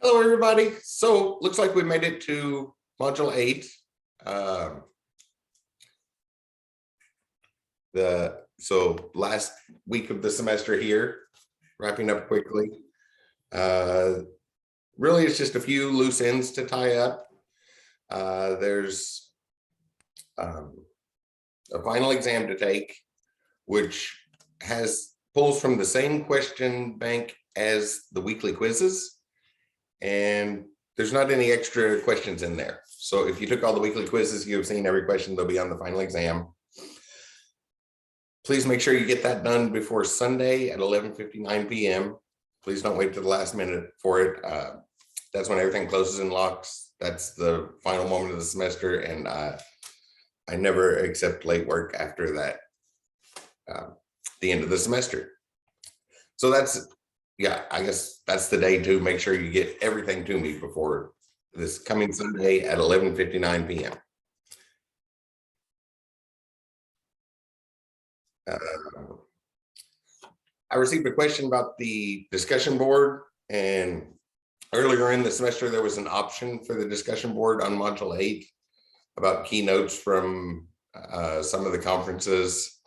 Hello, everybody. So looks like we made it to module 8. So last week of the semester here, wrapping up quickly. Really, it's just a few loose ends to tie up. There's a final exam to take, which pulls from the same question bank as the weekly quizzes. And there's not any extra questions in there. So if you took all the weekly quizzes, you've seen every question, they'll be on the final exam. Please make sure you get that done before Sunday at 11:59 p.m. Please don't wait to the last minute for it. That's when everything closes and locks. That's the final moment of the semester, and I never accept late work after that, the end of the semester. So I guess that's the day to make sure you get everything to me before this coming Sunday at 11:59 p.m. I received a question about the discussion board, and earlier in the semester, there was an option for the discussion board on module 8 about keynotes from some of the conferences.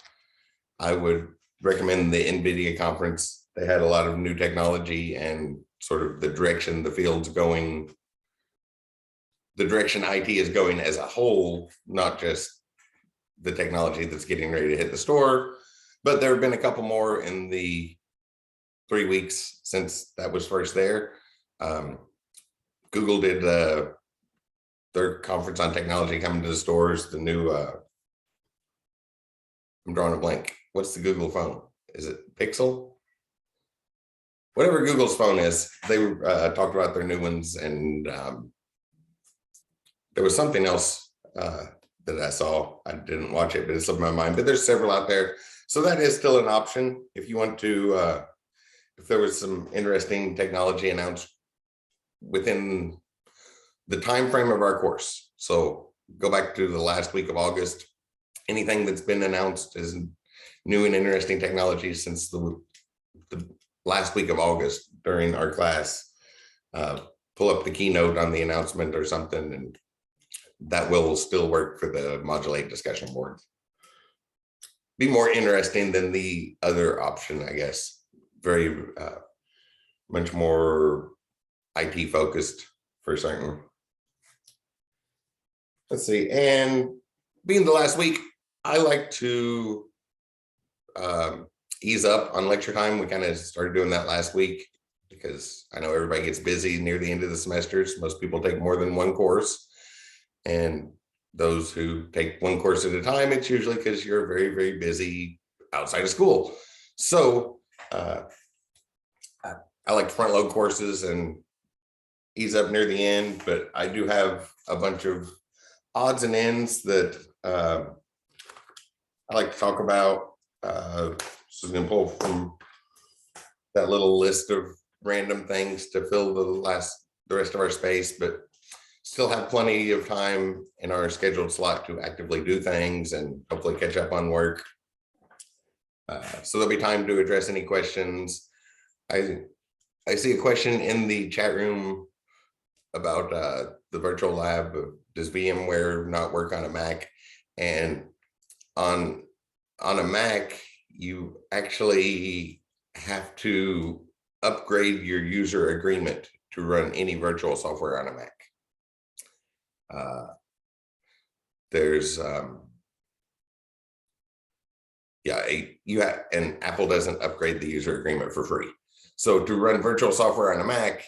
I would recommend the NVIDIA conference. They had a lot of new technology and sort of the direction the field's going, the direction IT is going as a whole, not just the technology that's getting ready to hit the store. But there have been a couple more in the 3 weeks since that was first there. Google did their conference on technology coming to the stores, the new, I'm drawing a blank. What's the Google phone? Is it Pixel? Whatever Google's phone is, they talked about their new ones, and there was something else that I saw. I didn't watch it, but it slipped my mind. But there's several out there. So that is still an option if you want to, if there was some interesting technology announced within the time frame of our course. So go back to the last week of August. Anything that's been announced as new and interesting technology since the last week of August during our class, pull up the keynote on the announcement or something, and that will still work for the module 8 discussion board. Be more interesting than the other option, I guess. Very much more IT focused for certain. Let's see, and being the last week, I like to ease up on lecture time. We kind of started doing that last week because I know everybody gets busy near the end of the semesters. Most people take more than one course, and those who take one course at a time, it's usually because you're very, very busy outside of school. So I like to front load courses and ease up near the end, but I do have a bunch of odds and ends that I like to talk about. So I'm going to pull from that little list of random things to fill the rest of our space, but still have plenty of time in our scheduled slot to actively do things and hopefully catch up on work. So there'll be time to address any questions. I see a question in the chat room about the virtual lab. Does VMware not work on a Mac? And on a Mac, you actually have to upgrade your user agreement to run any virtual software on a Mac. And Apple doesn't upgrade the user agreement for free. So to run virtual software on a Mac,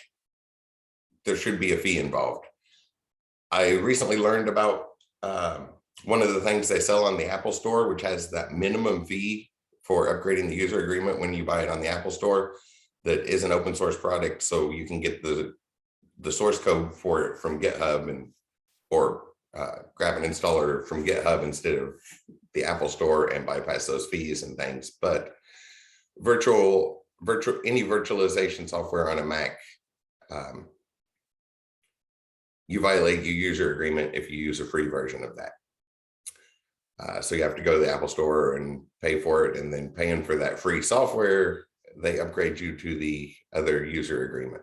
there should be a fee involved. I recently learned about one of the things they sell on the Apple Store, which has that minimum fee for upgrading the user agreement when you buy it on the Apple Store, that is an open source product. So you can get the source code for it from GitHub or grab an installer from GitHub instead of the Apple Store and bypass those fees and things. But any virtualization software on a Mac, you violate your user agreement if you use a free version of that. So you have to go to the Apple Store and pay for it, and then paying for that free software, they upgrade you to the other user agreement.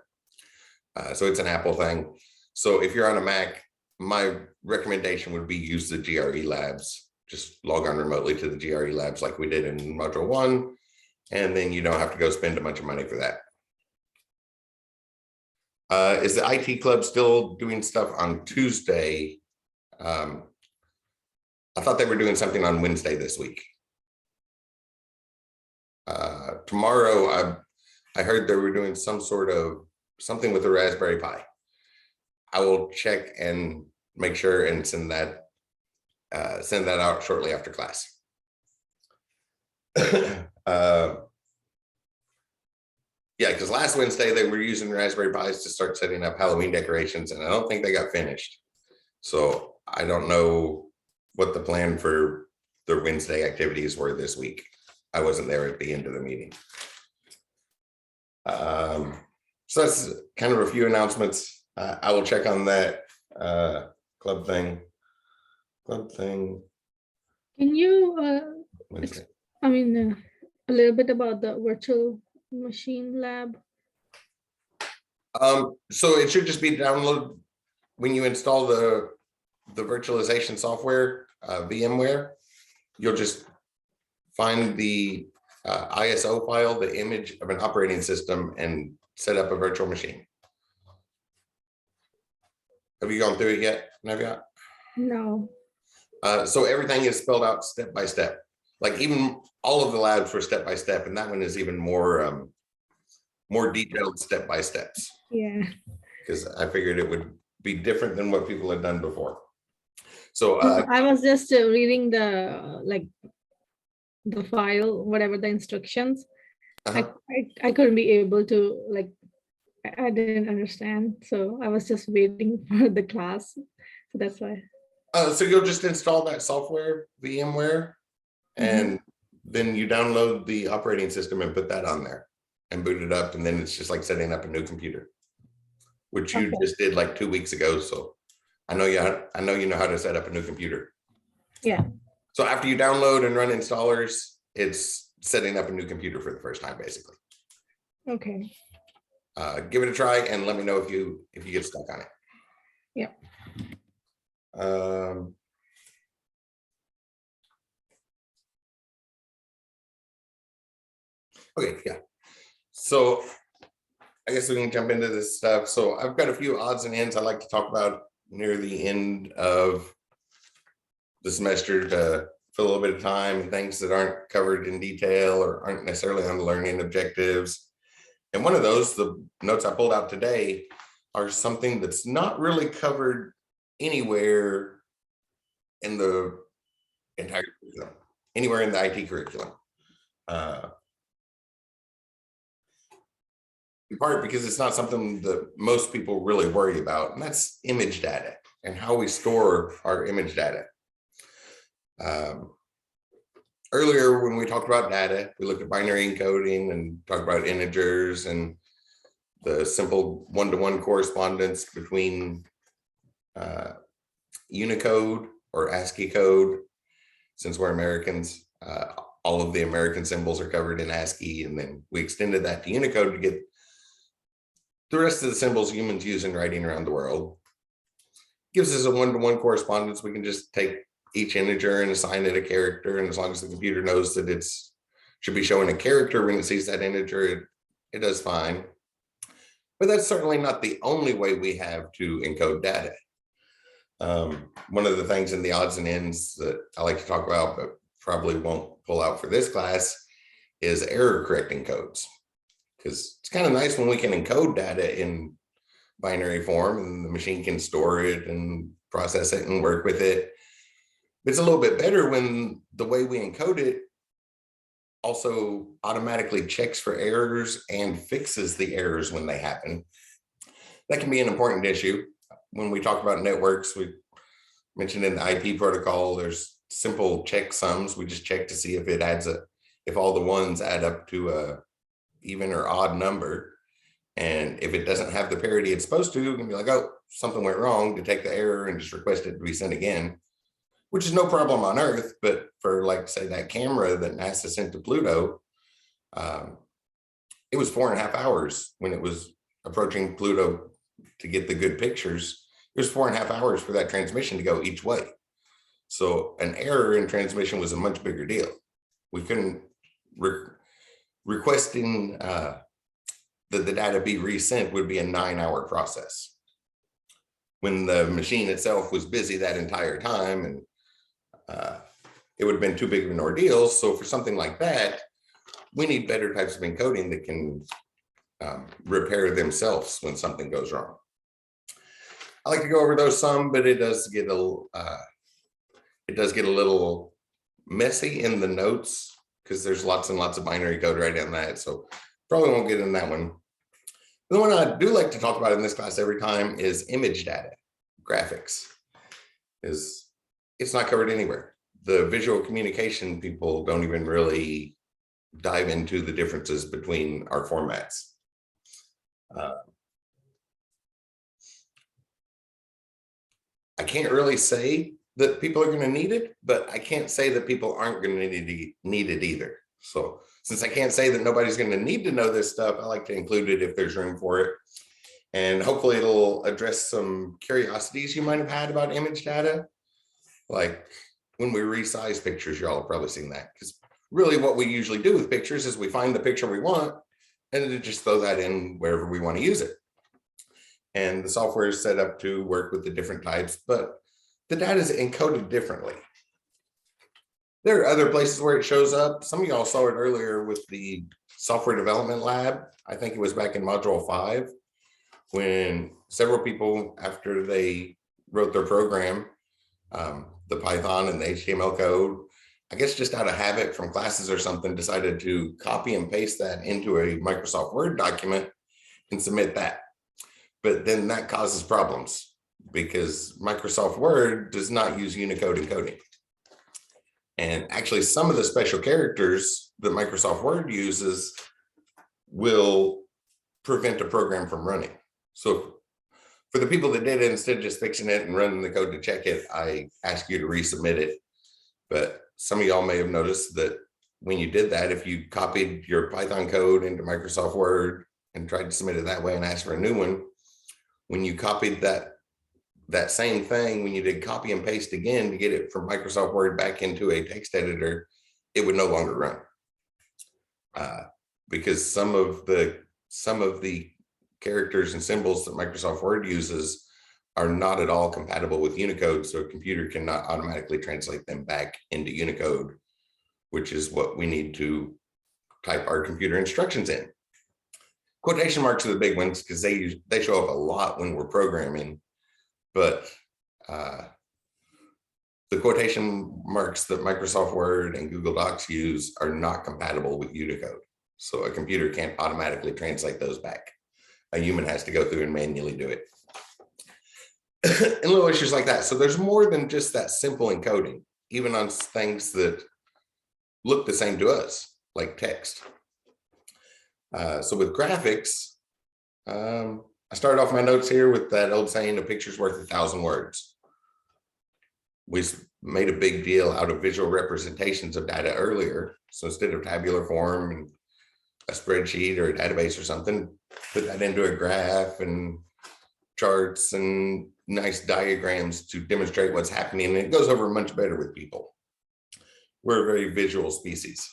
So it's an Apple thing. So if you're on a Mac, my recommendation would be use the GRE labs. Just log on remotely to the GRE labs like we did in Module 1, and then you don't have to go spend a bunch of money for that. Is the IT club still doing stuff on Tuesday? I thought they were doing something on Wednesday this week. Tomorrow, I heard they were doing some sort of something with the Raspberry Pi. I will check and make sure and send that out shortly after class. Yeah, because last Wednesday they were using Raspberry Pis to start setting up Halloween decorations, and I don't think they got finished. So I don't know what the plan for their Wednesday activities were this week. I wasn't there at the end of the meeting. So that's kind of a few announcements. I will check on that club thing. Can you, Wednesday. a little bit about the virtual machine lab? So it should just be download when you install the virtualization software, VMware. You'll just find the ISO file, the image of an operating system, and set up a virtual machine. Have you gone through it yet, Naviat? No. So everything is spelled out step by step. Like even all of the labs were step by step, and that one is even more detailed step by steps. Yeah. Because I figured it would be different than what people had done before. So I was just reading the file, whatever the instructions. I couldn't be able to, I didn't understand, so I was just waiting for the class, so that's why. So you'll just install that software, VMware, and then you download the operating system and put that on there and boot it up, and then it's just like setting up a new computer, which you just did like 2 weeks ago. So I know you know how to set up a new computer. Yeah. So after you download and run installers, it's setting up a new computer for the first time, basically. Okay. Give it a try and let me know if you get stuck on it. Yeah. Okay, yeah. So I guess we can jump into this stuff. So I've got a few odds and ends I like to talk about near the end of the semester to fill a little bit of time, and things that aren't covered in detail or aren't necessarily on the learning objectives. And one of those, the notes I pulled out today, are something that's not really covered anywhere in the entire curriculum, anywhere in the IT curriculum. In part because it's not something that most people really worry about, and that's image data and how we store our image data. Earlier, when we talked about data, we looked at binary encoding and talked about integers and the simple one-to-one correspondence between Unicode or ASCII code. Since we're Americans, all of the American symbols are covered in ASCII, and then we extended that to Unicode to get the rest of the symbols humans use in writing around the world. Gives us a one-to-one correspondence. We can just take each integer and assign it a character, and as long as the computer knows that it's should be showing a character when it sees that integer, it does fine. But that's certainly not the only way we have to encode data. One of the things in the odds and ends that I like to talk about, but probably won't pull out for this class, is error correcting codes. Because it's kind of nice when we can encode data in binary form and the machine can store it and process it and work with it. It's a little bit better when the way we encode it also automatically checks for errors and fixes the errors when they happen. That can be an important issue. When we talk about networks, we mentioned in the IP protocol, there's simple checksums. We just check to see if it adds if all the ones add up to a even or odd number. And if it doesn't have the parity it's supposed to, we can be like, oh, something went wrong, detect the error and just request it to be sent again, which is no problem on Earth. But for, like, say, that camera that NASA sent to Pluto, it was 4.5 hours when it was approaching Pluto to get the good pictures, it was 4.5 hours for that transmission to go each way. So an error in transmission was a much bigger deal. We couldn't requesting that the data be resent would be a 9-hour process, when the machine itself was busy that entire time, and it would have been too big of an ordeal. So for something like that, we need better types of encoding that can repair themselves when something goes wrong. I like to go over those some, but it does get a little messy in the notes because there's lots and lots of binary code right in that. So probably won't get in that one. The one I do like to talk about in this class every time is image data, graphics. It's not covered anywhere. The visual communication people don't even really dive into the differences between our formats. I can't really say that people are going to need it, but I can't say that people aren't going to need it either. So since I can't say that nobody's going to need to know this stuff, I like to include it if there's room for it. And hopefully it'll address some curiosities you might have had about image data. Like when we resize pictures, y'all have probably seen that. Because really what we usually do with pictures is we find the picture we want and then just throw that in wherever we want to use it. And the software is set up to work with the different types, but the data is encoded differently. There are other places where it shows up. Some of y'all saw it earlier with the software development lab. I think it was back in module 5, when several people, after they wrote their program, the Python and the HTML code, I guess just out of habit from classes or something, decided to copy and paste that into a Microsoft Word document and submit that. But then that causes problems because Microsoft Word does not use Unicode encoding. And actually some of the special characters that Microsoft Word uses will prevent a program from running. So for the people that did it, instead of just fixing it and running the code to check it, I ask you to resubmit it. But some of y'all may have noticed that when you did that, if you copied your Python code into Microsoft Word and tried to submit it that way and ask for a new one, when you copied that same thing, when you did copy and paste again to get it from Microsoft Word back into a text editor, it would no longer run. Because some of the characters and symbols that Microsoft Word uses are not at all compatible with Unicode, so a computer cannot automatically translate them back into Unicode, which is what we need to type our computer instructions in. Quotation marks are the big ones because they show up a lot when we're programming, but the quotation marks that Microsoft Word and Google Docs use are not compatible with Unicode. So a computer can't automatically translate those back. A human has to go through and manually do it. And little issues like that. So there's more than just that simple encoding, even on things that look the same to us, like text. So with graphics, I started off my notes here with that old saying, a picture's worth 1,000 words. We made a big deal out of visual representations of data earlier. So instead of tabular form and a spreadsheet or a database or something, put that into a graph and charts and nice diagrams to demonstrate what's happening. And it goes over much better with people. We're a very visual species.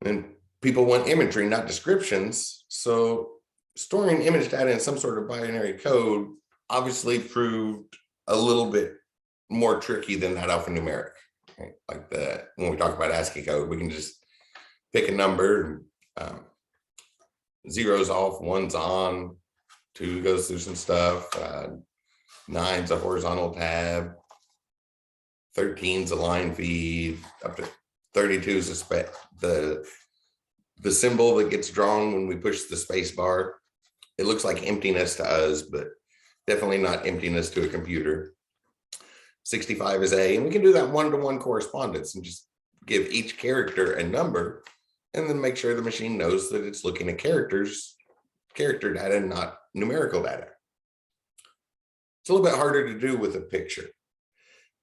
And people want imagery, not descriptions. So storing image data in some sort of binary code obviously proved a little bit more tricky than that alphanumeric. Right? Like when we talk about ASCII code, we can just pick a number, zeros off, one's on, 2 goes through some stuff, 9's a horizontal tab, 13's a line feed, up to 32 is the symbol that gets drawn when we push the space bar. It looks like emptiness to us, but definitely not emptiness to a computer. 65 is A, and we can do that one-to-one correspondence and just give each character a number and then make sure the machine knows that it's looking at character data, not numerical data. It's a little bit harder to do with a picture.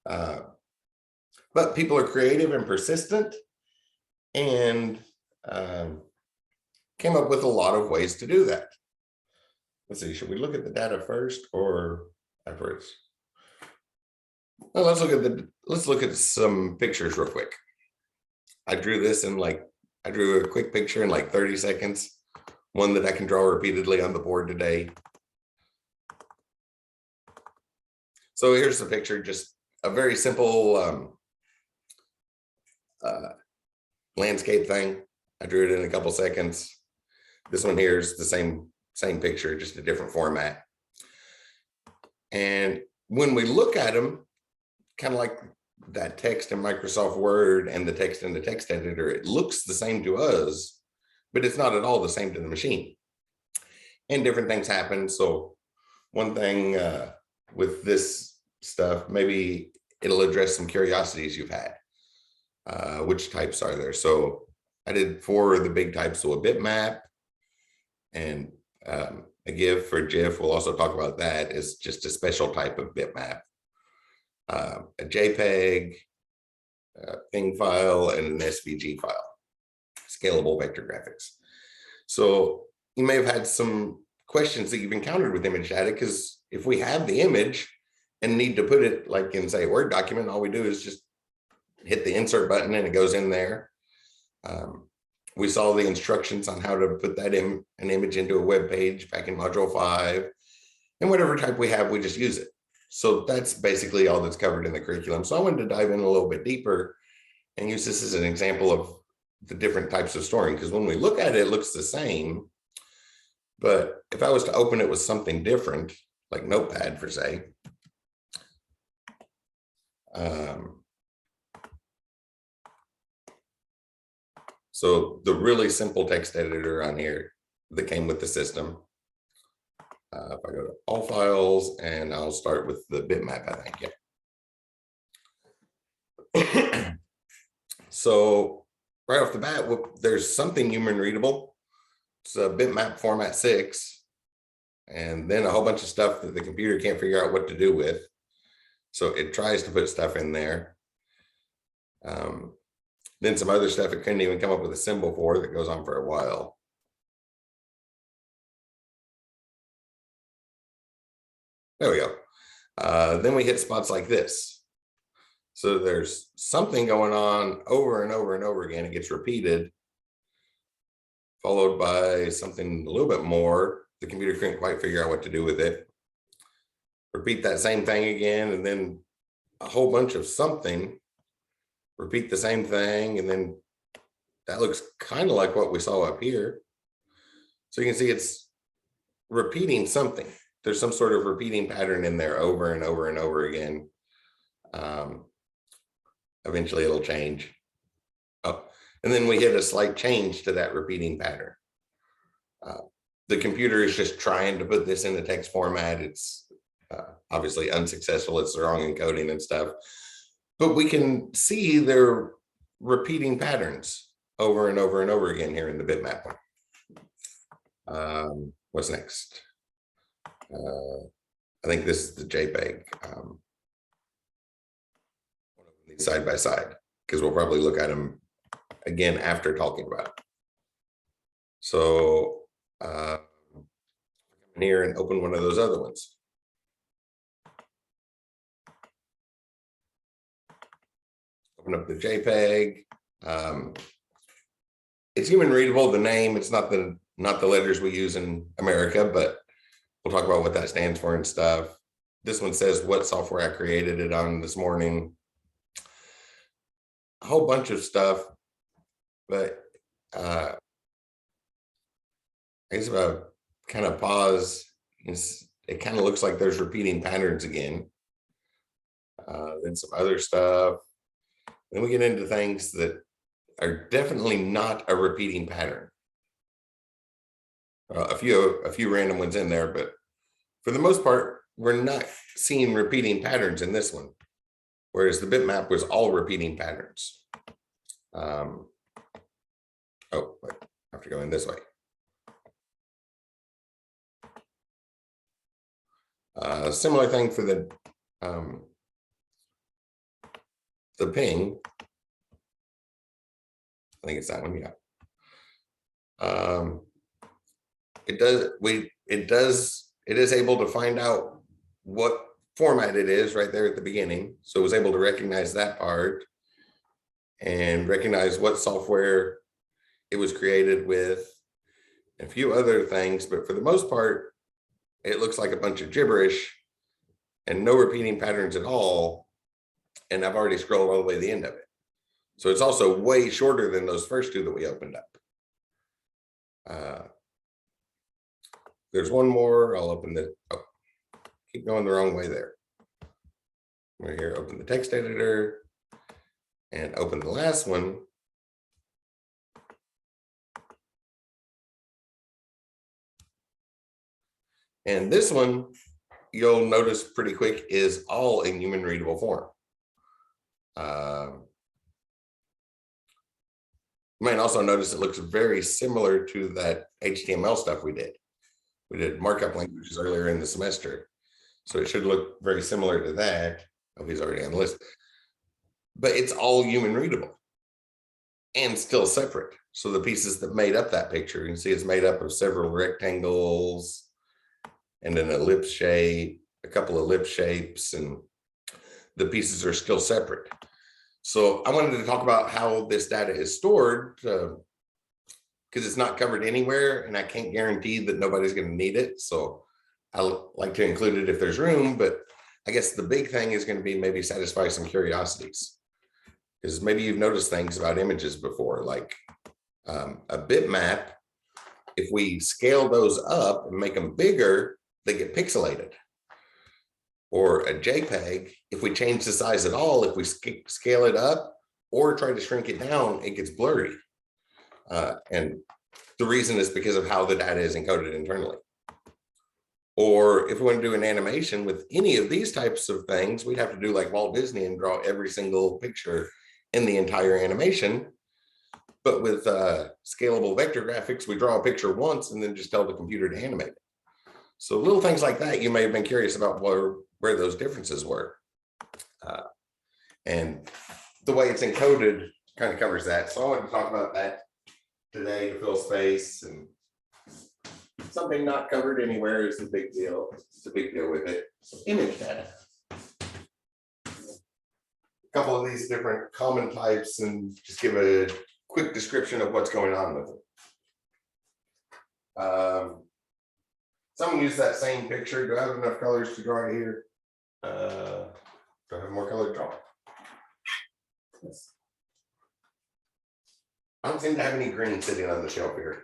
But people are creative and persistent and came up with a lot of ways to do that. let's see, should we look at the data first or afterwards? Well, let's look at some pictures real quick. I drew this in I drew a quick picture in like 30 seconds, one that I can draw repeatedly on the board today. So here's the picture, just a very simple landscape thing. I drew it in a couple seconds. This one here is the same picture, just a different format. And when we look at them, kind of like that text in Microsoft Word and the text in the text editor, it looks the same to us, but it's not at all the same to the machine. And different things happen. So one thing with this stuff, maybe it'll address some curiosities you've had. Which types are there? So I did 4 of the big types. So a bitmap and a GIF or GIF, we'll also talk about that, is just a special type of bitmap. A JPEG, a PNG file, and an SVG file, scalable vector graphics. So you may have had some questions that you've encountered with image data, because if we have the image and need to put it like in, say, a Word document, all we do is just hit the insert button and it goes in there. We saw the instructions on how to put that in an image into a web page back in module 5, and whatever type we have, we just use it. So that's basically all that's covered in the curriculum. So I wanted to dive in a little bit deeper and use this as an example of the different types of storing, because when we look at it, it looks the same. But if I was to open it with something different, like Notepad for say, so the really simple text editor on here that came with the system. If I go to all files, and I'll start with the bitmap, I think, yeah. So right off the bat, there's something human readable. It's a bitmap format 6, and then a whole bunch of stuff that the computer can't figure out what to do with. So it tries to put stuff in there. Then some other stuff it couldn't even come up with a symbol for, that goes on for a while. There we go. Then we hit spots like this. So there's something going on over and over and over again. It gets repeated, followed by something a little bit more. The computer couldn't quite figure out what to do with it. Repeat that same thing again, and then a whole bunch of something. Repeat the same thing, and then that looks kind of like what we saw up here. So you can see it's repeating something. There's some sort of repeating pattern in there over and over and over again. Eventually it'll change. Oh, and then we hit a slight change to that repeating pattern. The computer is just trying to put this in the text format. It's obviously unsuccessful. It's the wrong encoding and stuff. But we can see they're repeating patterns over and over and over again here in the bitmap one. What's next? I think this is the JPEG. Side by side, because we'll probably look at them again after talking about it. So come in here and open one of those other ones. Open up the JPEG. It's human readable, the name. It's not the letters we use in America, but we'll talk about what that stands for and stuff. This one says what software I created it on this morning. A whole bunch of stuff, but I guess if I kind of pause, it kind of looks like there's repeating patterns again. Then some other stuff. Then we get into things that are definitely not a repeating pattern. A few random ones in there, but for the most part, we're not seeing repeating patterns in this one. Whereas the bitmap was all repeating patterns. Oh, wait, I have to go in this way. Similar thing for the ping. I think it's that one, yeah. It does, it is able to find out what format it is right there at the beginning. So it was able to recognize that part and recognize what software it was created with, and a few other things, but for the most part, it looks like a bunch of gibberish and no repeating patterns at all. And I've already scrolled all the way to the end of it. So it's also way shorter than those first two that we opened up. There's one more. I'll open the, oh, keep going the wrong way there. We're here, open the text editor and open the last one. And this one, you'll notice pretty quick, is all in human readable form. You might also notice it looks very similar to that HTML stuff we did. We did markup languages earlier in the semester. So it should look very similar to that. Oh, he's already on the list. But it's all human readable and still separate. So the pieces that made up that picture, you can see it's made up of several rectangles and an ellipse shape, a couple of ellipse shapes, and the pieces are still separate. So I wanted to talk about how this data is stored, because it's not covered anywhere and I can't guarantee that nobody's going to need it. So I like to include it if there's room, but I guess the big thing is going to be maybe satisfy some curiosities. Because maybe you've noticed things about images before, like a bitmap. If we scale those up and make them bigger, they get pixelated. Or a JPEG, if we change the size at all, if we scale it up or try to shrink it down, it gets blurry. And the reason is because of how the data is encoded internally. Or if we want to do an animation with any of these types of things, we'd have to do like Walt Disney and draw every single picture in the entire animation. But with scalable vector graphics, we draw a picture once and then just tell the computer to animate it. So little things like that, you may have been curious about where those differences were. And the way it's encoded kind of covers that. So I wanted to talk about that today to fill space, and something not covered anywhere is a big deal. It's a big deal with it. So image data. A couple of these different common types and just give a quick description of what's going on with them. Someone used that same picture. Do I have enough colors to draw it here? Do I have more color to draw? Yes. I don't seem to have any green sitting on the shelf here.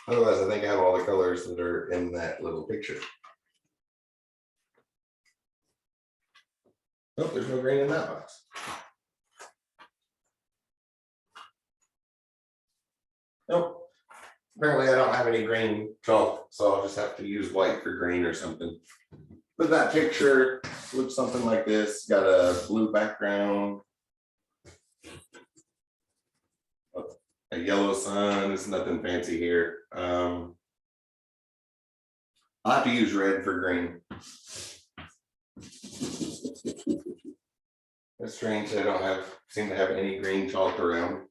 Otherwise, I think I have all the colors that are in that little picture. Oh, there's no green in that box. Nope. Apparently I don't have any green chalk, so I'll just have to use white for green or something. But that picture looks something like this. Got a blue background, a yellow sun. It's nothing fancy here. I'll have to use red for green. It's strange I don't seem to have any green chalk around.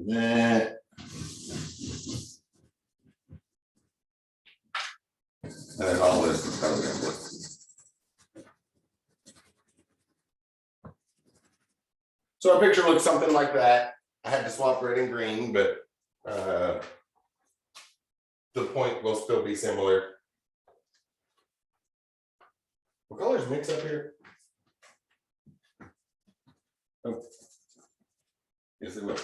That, and then all this is colored in blue. So our picture looks something like that. I had to swap red and green, but the point will still be similar. What colors mix up here? Oh. Yes, it will.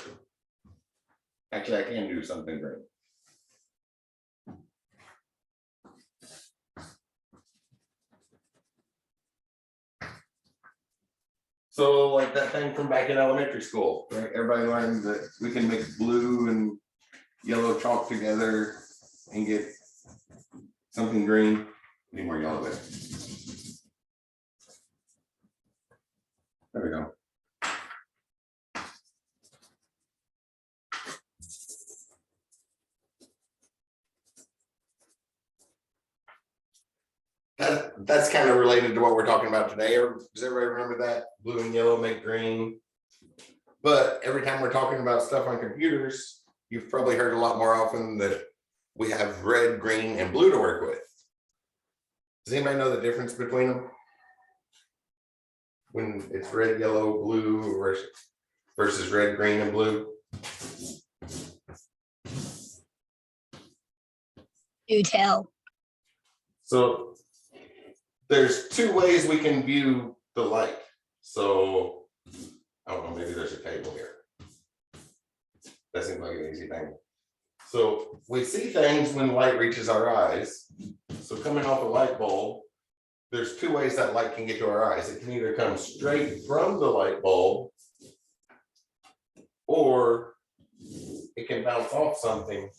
Actually, I can do something great. So like that thing from back in elementary school, right? Everybody learned that we can mix blue and yellow chalk together and get something green. Need more yellow there. There we go. That's kind of related to what we're talking about today. Or does everybody remember that? Blue and yellow make green. But every time we're talking about stuff on computers, you've probably heard a lot more often that we have red, green, and blue to work with. Does anybody know the difference between them? When it's red, yellow, blue versus red, green, and blue? Do tell. So there's two ways we can view the light. So I don't know, maybe there's a table here. That seems like an easy thing. So we see things when light reaches our eyes. So coming off a light bulb, there's two ways that light can get to our eyes. It can either come straight from the light bulb, or it can bounce off something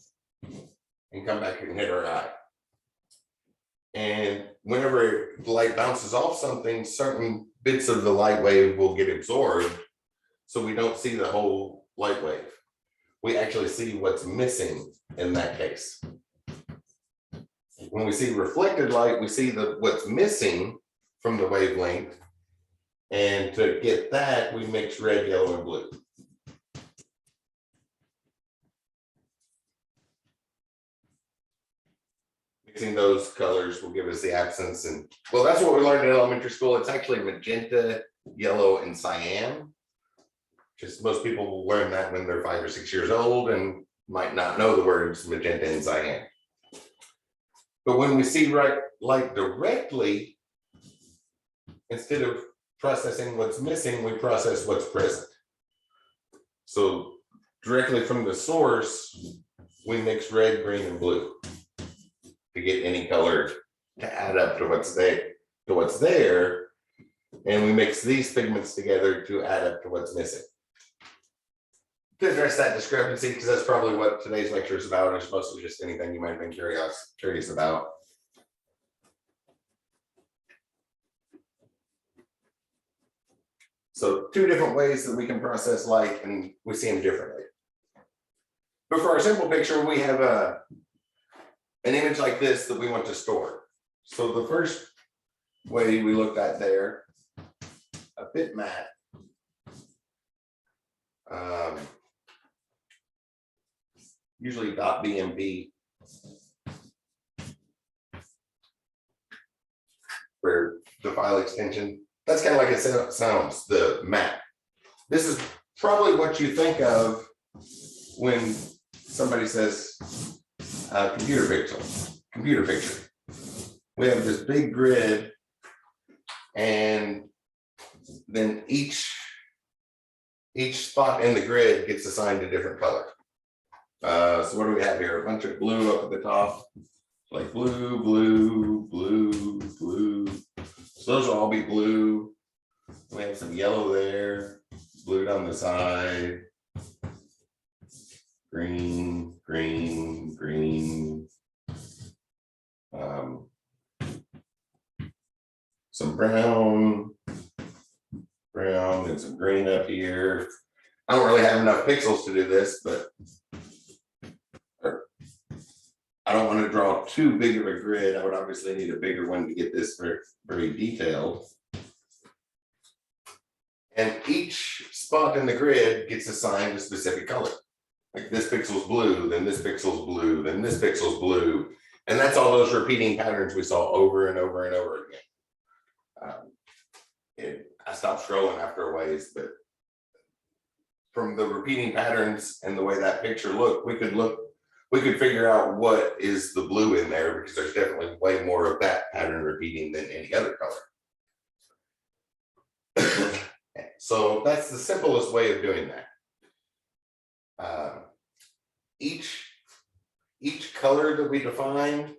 and come back and hit our eye. And whenever the light bounces off something, certain bits of the light wave will get absorbed, so we don't see the whole light wave. We actually see what's missing in that case. When we see reflected light, we see what's missing from the wavelength. And to get that, we mix red, yellow, and blue. Mixing those colors will give us the absence. And well, that's what we learned in elementary school. It's actually magenta, yellow, and cyan. Just most people will learn that when they're 5 or 6 years old and might not know the words magenta and cyan. But when we see light directly, instead of processing what's missing, we process what's present. So directly from the source, we mix red, green, and blue to get any color to add up to what's there, and we mix these pigments together to add up to what's missing. To address that discrepancy, because that's probably what today's lecture is about, or it's mostly just anything you might have been curious about. So two different ways that we can process light, and we see them differently. But for our simple picture, we have an image like this that we want to store. So the first way we looked at there, a bitmap. Usually .bmp for the file extension. That's kind of like it sounds, the map. This is probably what you think of when somebody says computer picture. We have this big grid, and then each spot in the grid gets assigned a different color. So what do we have here? A bunch of blue up at the top, like blue, blue, blue, blue. So those will all be blue. We have some yellow there, blue down the side, green, green, green. Some brown, and some green up here. I don't really have enough pixels to do this, but I don't want to draw too big of a grid. I would obviously need a bigger one to get this very, very detailed. And each spot in the grid gets assigned a specific color. Like this pixel's blue, then this pixel's blue, then this pixel's blue. And that's all those repeating patterns we saw over and over and over again. I stopped scrolling after a ways, but from the repeating patterns and the way that picture looked, we could figure out what is the blue in there, because there's definitely way more of that pattern repeating than any other color. So that's the simplest way of doing that. Each color that we define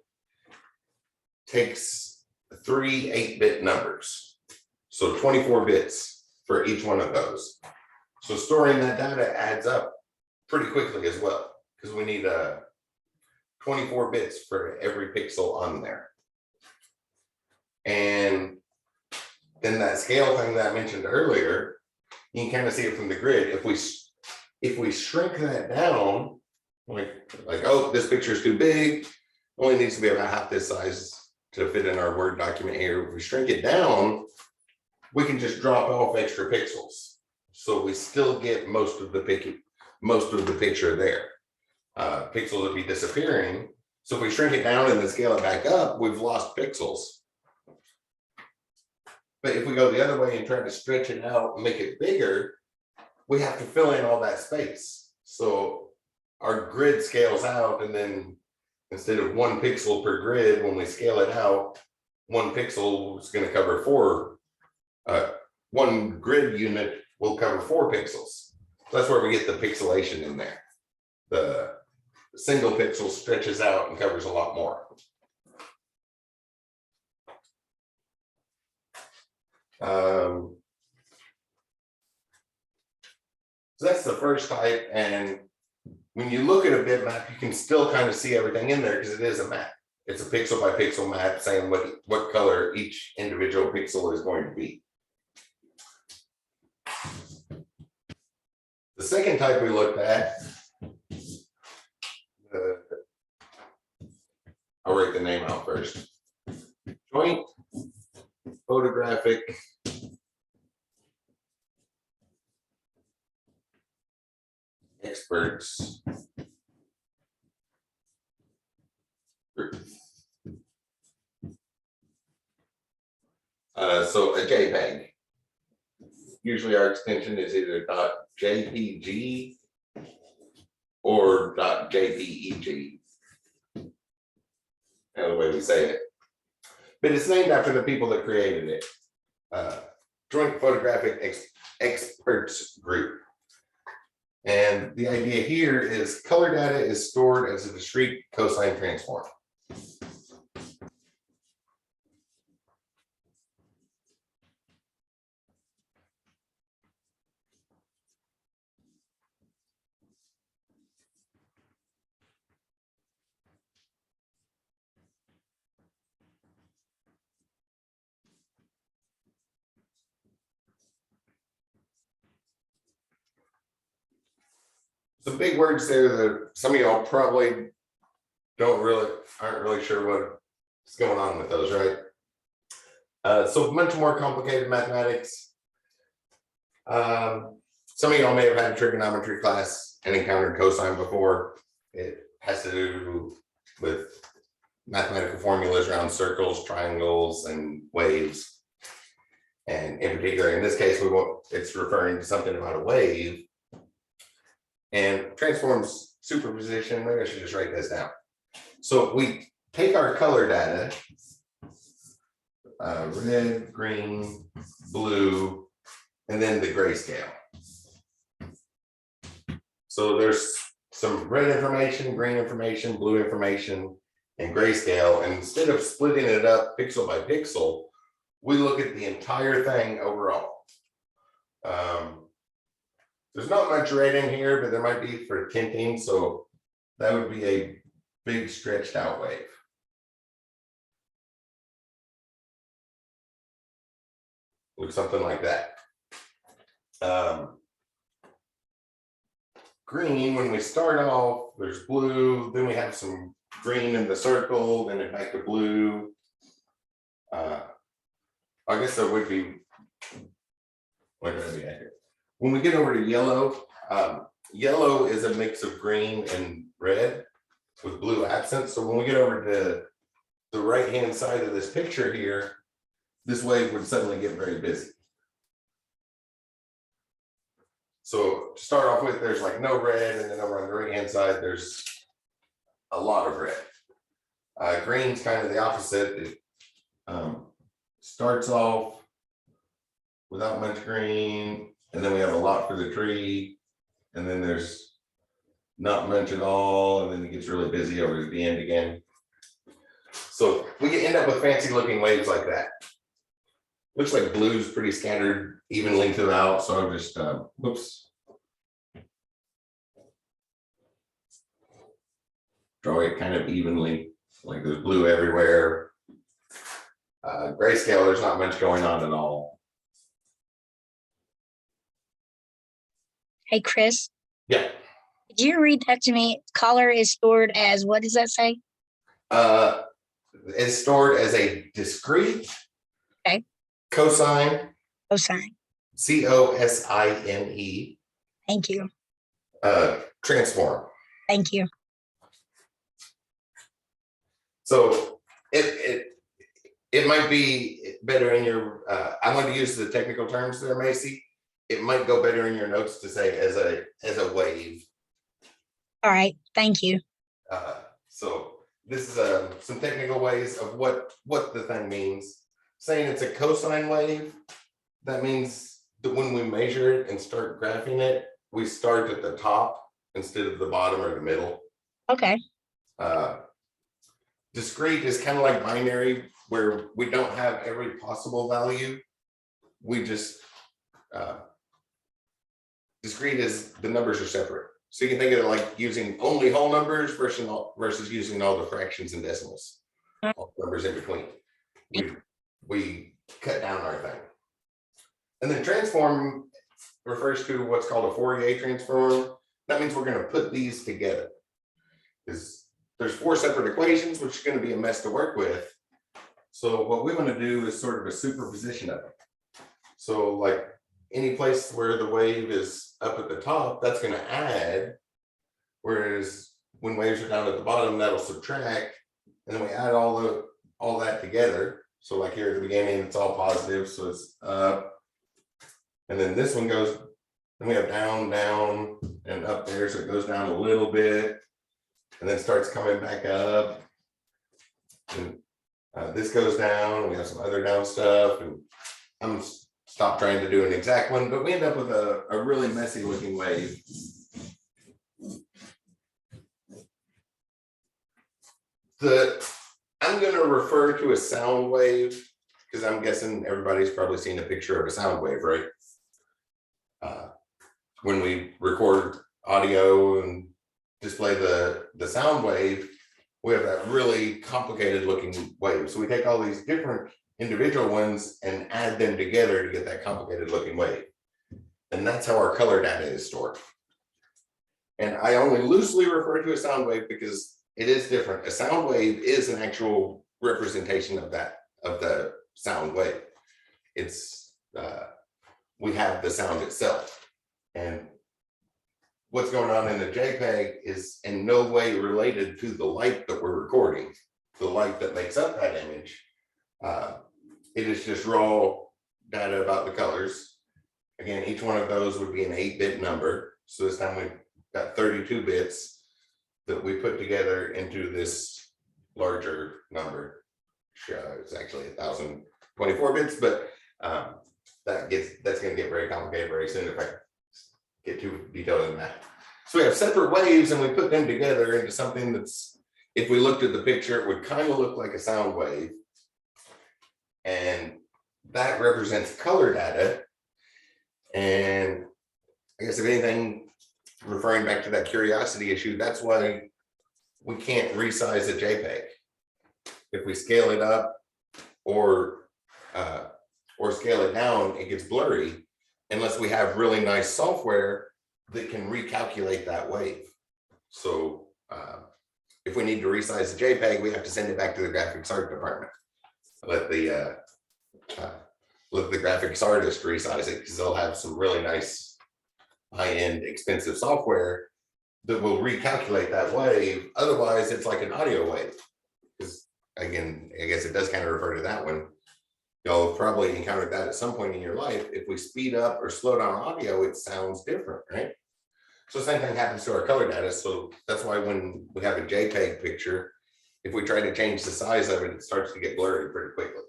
takes 3 8-bit numbers. So 24 bits for each one of those. So storing that data adds up pretty quickly as well, because we need 24 bits for every pixel on there. And then that scale thing that I mentioned earlier, you can kind of see it from the grid. If we shrink that down, like oh, this picture is too big, only needs to be about half this size to fit in our Word document here. If we shrink it down, we can just drop off extra pixels. so we still get most of the picture there. Pixels would be disappearing. So if we shrink it down and then scale it back up, we've lost pixels. But if we go the other way and try to stretch it out and make it bigger, we have to fill in all that space. So our grid scales out, and then instead of 1 pixel per grid, when we scale it out, 1 pixel is going to cover 4. 1 grid unit will cover 4 pixels. So that's where we get the pixelation in there. The single pixel stretches out and covers a lot more. So that's the first type, and when you look at a bitmap, you can still kind of see everything in there because it is a map. It's a pixel by pixel map saying what color each individual pixel is going to be. The second type we looked at, I'll write the name out first. Joint photographic experts group. So a JPEG. Usually our extension is either .jpg or .jpeg. Kind of the way we say it. But it's named after the people that created it. Joint Photographic Experts Group. And the idea here is color data is stored as a discrete cosine transform. Some big words there that some of y'all probably aren't really sure what's going on with those, right? So much more complicated mathematics. Some of y'all may have had a trigonometry class and encountered cosine before. It has to do with mathematical formulas around circles, triangles, and waves. And in particular, in this case, it's referring to something about a wave. And transforms superposition. Maybe I should just write this down. So we take our color data, red, green, blue, and then the grayscale. So there's some red information, green information, blue information, and grayscale. And instead of splitting it up pixel by pixel, we look at the entire thing overall. There's not much red in here, but there might be for tinting. So that would be a big stretched out wave. Looks something like that. Green, when we start off, there's blue, then we have some green in the circle, then it back to blue. I guess there would be, where did I be at here? When we get over to yellow, yellow is a mix of green and red with blue absent. So when we get over to the right-hand side of this picture here, this wave would suddenly get very busy. So to start off with, there's like no red, and then over on the right-hand side, there's a lot of red. Green's kind of the opposite. It starts off without much green, and then we have a lot for the tree, and then there's not much at all, and then it gets really busy over at the end again. So we can end up with fancy looking waves like that. Looks like blue's pretty scattered evenly throughout, so I'm just, whoops. Draw it kind of evenly, like there's blue everywhere. Grayscale, there's not much going on at all. Hey, Chris, Yeah. could you read that to me? Color is stored as, what does that say? It's stored as a discrete Okay. cosine Cosine. COSINE, Thank you. transform. Thank you. So it might be better in your, I want to use the technical terms there, Macy. It might go better in your notes to say as a wave. All right. Thank you. So this is some technical ways of what the thing means. Saying it's a cosine wave, that means that when we measure it and start graphing it, we start at the top instead of the bottom or the middle. Okay. Discrete is kind of like binary, where we don't have every possible value. We just, discrete is the numbers are separate. So you can think of it like using only whole numbers versus using all the fractions and decimals, all the numbers in between. We cut down our thing. And then transform refers to what's called a Fourier transform. That means we're going to put these together. There's 4 separate equations, which is going to be a mess to work with. So what we want to do is sort of a superposition of it. So like any place where the wave is up at the top, that's going to add. Whereas when waves are down at the bottom, that'll subtract. And then we add all that together. So like here at the beginning, it's all positive. So it's up. And then this one goes, then we have down, down, and up there. So it goes down a little bit. And then starts coming back up. And this goes down. We have some other down stuff. And I'm stop trying to do an exact one, but we end up with a really messy looking wave. I'm going to refer to a sound wave because I'm guessing everybody's probably seen a picture of a sound wave, right? When we record audio and display the sound wave, we have that really complicated looking wave. So we take all these different individual ones and add them together to get that complicated looking wave. And that's how our color data is stored. And I only loosely refer to a sound wave because it is different. A sound wave is an actual representation of the sound wave. It's we have the sound itself. And what's going on in the JPEG is in no way related to the light that we're recording, the light that makes up that image. It is just raw data about the colors. Again, each one of those would be an 8-bit number. So this time we've got 32 bits that we put together into this larger number. It's actually 1024 bits, but that's going to get very complicated very soon if I get too detailed in that. So we have separate waves and we put them together into something that's, if we looked at the picture, it would kind of look like a sound wave. And that represents color data. And I guess if anything, referring back to that curiosity issue, that's why we can't resize a JPEG. If we scale it up or scale it down, it gets blurry unless we have really nice software that can recalculate that wave. So if we need to resize the JPEG, we have to send it back to the graphics art department. Let the graphics artist resize it because they'll have some really nice high-end expensive software that will recalculate that wave. Otherwise, it's like an audio wave. Because again, I guess it does kind of refer to that one. You'll probably encountered that at some point in your life. If we speed up or slow down audio, it sounds different, right? So the same thing happens to our color data. So that's why when we have a JPEG picture, if we try to change the size of it, it starts to get blurry pretty quickly.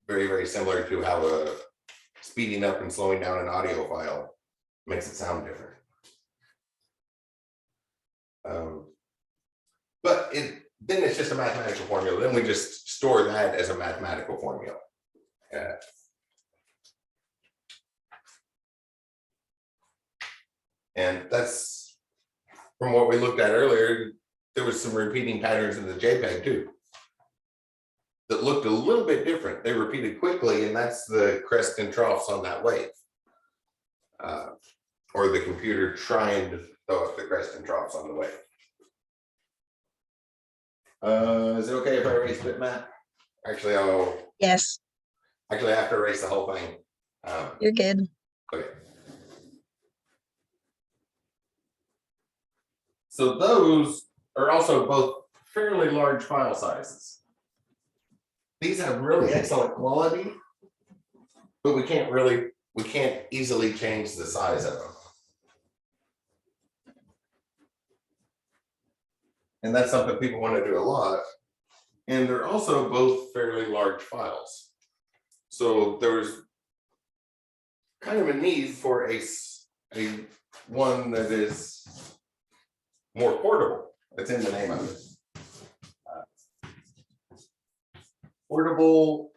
Very, very similar to how speeding up and slowing down an audio file makes it sound different. But then it's just a mathematical formula. Then we just store that as a mathematical formula. And that's from what we looked at earlier. There was some repeating patterns in the JPEG too that looked a little bit different. They repeated quickly, and that's the crest and troughs on that wave. Or the computer trying to throw up the crest and troughs on the wave. Is it okay if I erase bitmap? Actually, Yes. I have to erase the whole thing. You're good. Okay. So those are also both fairly large file sizes. These have really excellent quality, but we can't easily change the size of them. And that's something people want to do a lot. And they're also both fairly large files. So there's kind of a need for a one that is more portable. That's in the name of it. Portable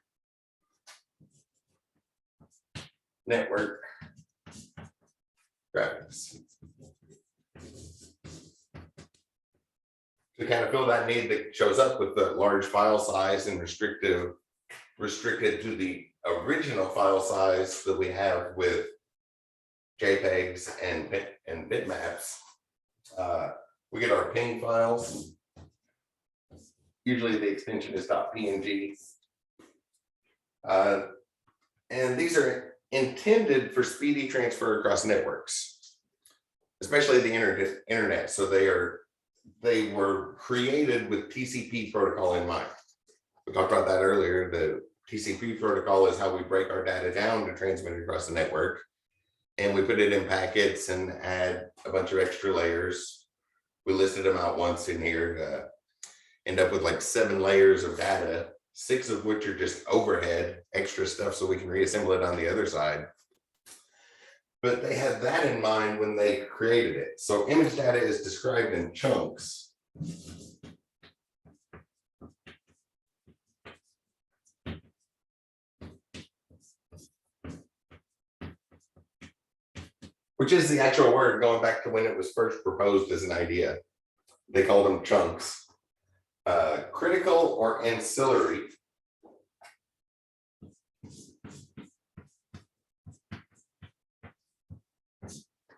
network graphics. To kind of fill that need that shows up with the large file size and restricted to the original file size that we have with JPEGs and bitmaps. We get our PNG files. Usually the extension is .png. And these are intended for speedy transfer across networks, especially the internet. So they were created with TCP protocol in mind. We talked about that earlier. The TCP protocol is how we break our data down to transmit it across the network. And we put it in packets and add a bunch of extra layers. We listed them out once in here to end up with like 7 layers of data, 6 of which are just overhead, extra stuff so we can reassemble it on the other side. But they had that in mind when they created it. So image data is described in chunks. Which is the actual word going back to when it was first proposed as an idea. They called them chunks. Critical or ancillary.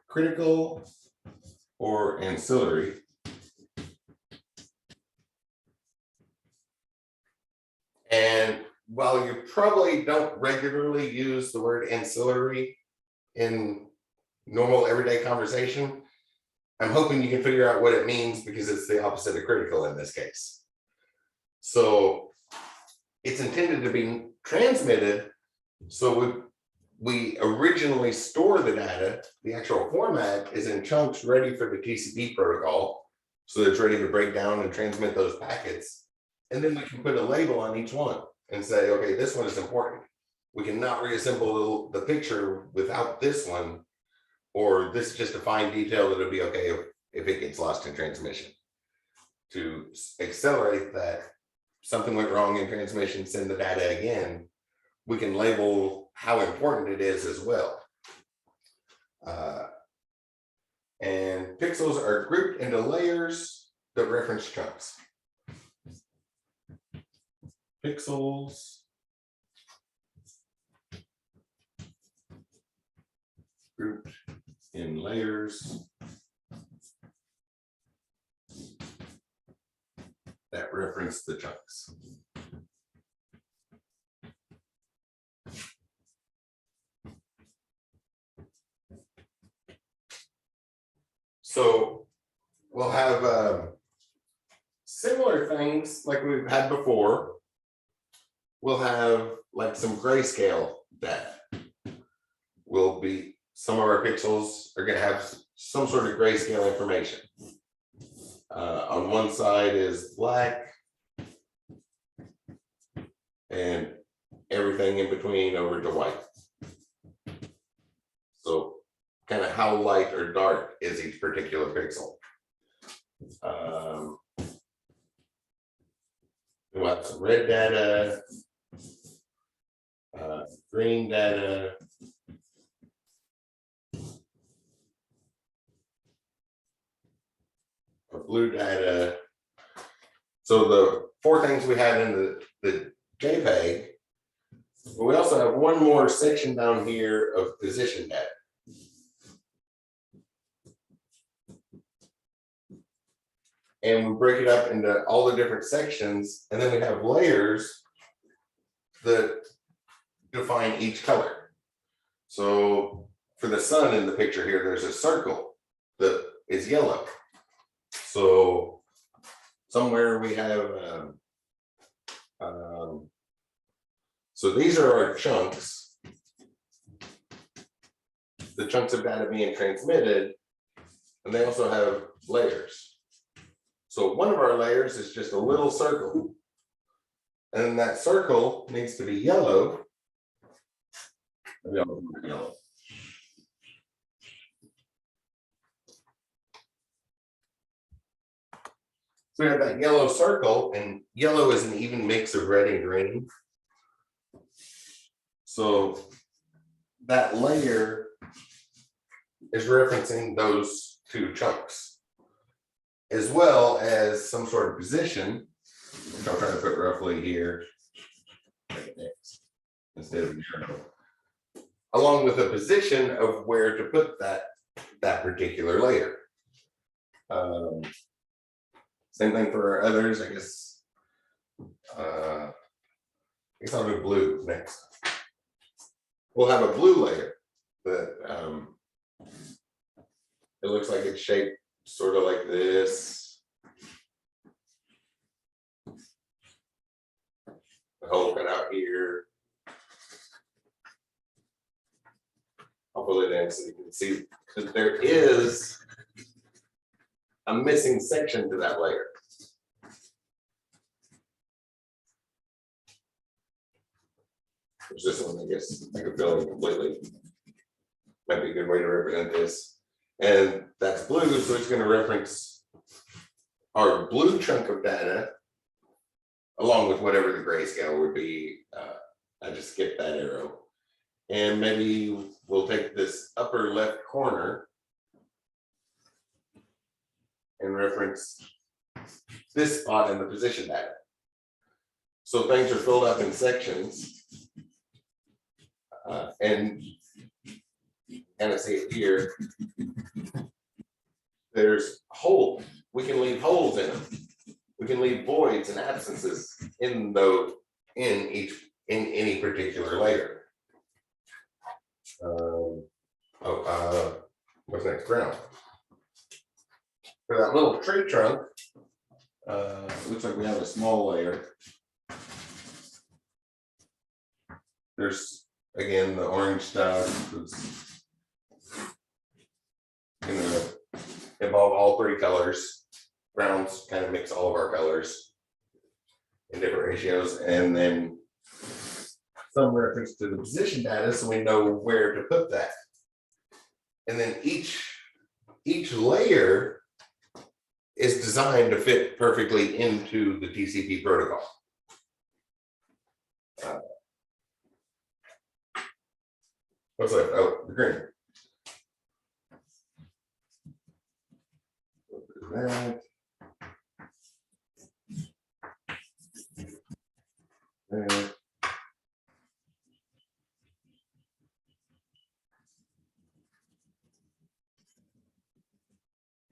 Critical or ancillary. And while you probably don't regularly use the word ancillary in normal everyday conversation, I'm hoping you can figure out what it means, because it's the opposite of critical in this case. So it's intended to be transmitted. So we originally store the data. The actual format is in chunks ready for the TCP protocol. So it's ready to break down and transmit those packets. And then we can put a label on each one and say, okay, this one is important. We cannot reassemble the picture without this one, or this is just a fine detail that'll be okay if it gets lost in transmission. To accelerate that, something went wrong in transmission, send the data again, we can label how important it is as well. And pixels are grouped into layers that reference chunks. Pixels grouped in layers that reference the chunks. So we'll have similar things like we've had before. We'll have like some grayscale data. Some of our pixels are going to have some sort of grayscale information. On one side is black, and everything in between over to white. So kind of how light or dark is each particular pixel. We'll have some red data, green data, or blue data. So the 4 things we had in the JPEG, but we also have one more section down here of position data. And we break it up into all the different sections, and then we have layers that define each color. So for the sun in the picture here, there's a circle that is yellow. So somewhere we have, so these are our chunks. The chunks of data being transmitted, and they also have layers. So one of our layers is just a little circle. And that circle needs to be yellow. Yellow. So we have that yellow circle, and yellow is an even mix of red and green. So that layer is referencing those two chunks, as well as some sort of position, which I'll try to put roughly here instead of 0, along with a position of where to put that particular layer. Same thing for our others, I guess. I guess I'll do blue next. We'll have a blue layer that it looks like it's shaped sort of like this. The hole cut out here. I'll pull it in so you can see that there is a missing section to that layer. There's this one, I guess I could fill in completely. Might be a good way to represent this. And that's blue, so it's going to reference our blue chunk of data, along with whatever the grayscale would be. I just skipped that arrow. And maybe we'll take this upper left corner and reference this spot in the position data. So things are filled up in sections. And kind of see it here. There's holes. We can leave holes in them. We can leave voids and absences in those in any particular layer. What's next? Ground. For that little tree trunk, looks like we have a small layer. There's again the orange stuff. It's gonna involve all three colors. Browns kind of mix all of our colors in different ratios, and then some reference to the position data so we know where to put that. And then each layer is designed to fit perfectly into the TCP protocol. What's left? Oh, the green. That. That.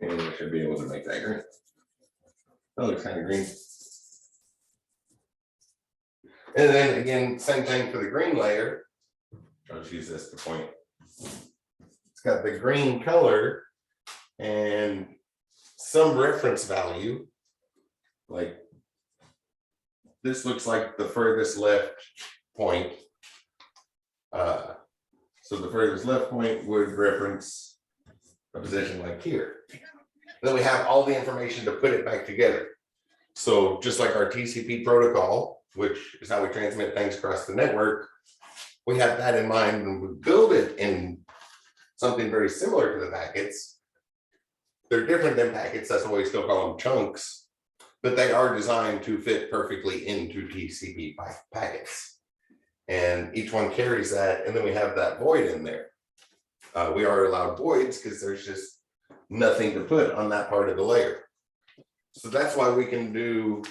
And I should be able to make that green. That looks kind of green. And then again, same thing for the green layer. I'll just use this to point. It's got the green color and some reference value. Like this looks like the furthest left point. So the furthest left point would reference a position like here. Then we have all the information to put it back together. So just like our TCP protocol, which is how we transmit things across the network, we have that in mind when we build it in something very similar to the packets. They're different than packets, that's why we still call them chunks, but they are designed to fit perfectly into TCP packets. And each one carries that, and then we have that void in there. We are allowed voids because there's just nothing to put on that part of the layer. So that's why we can do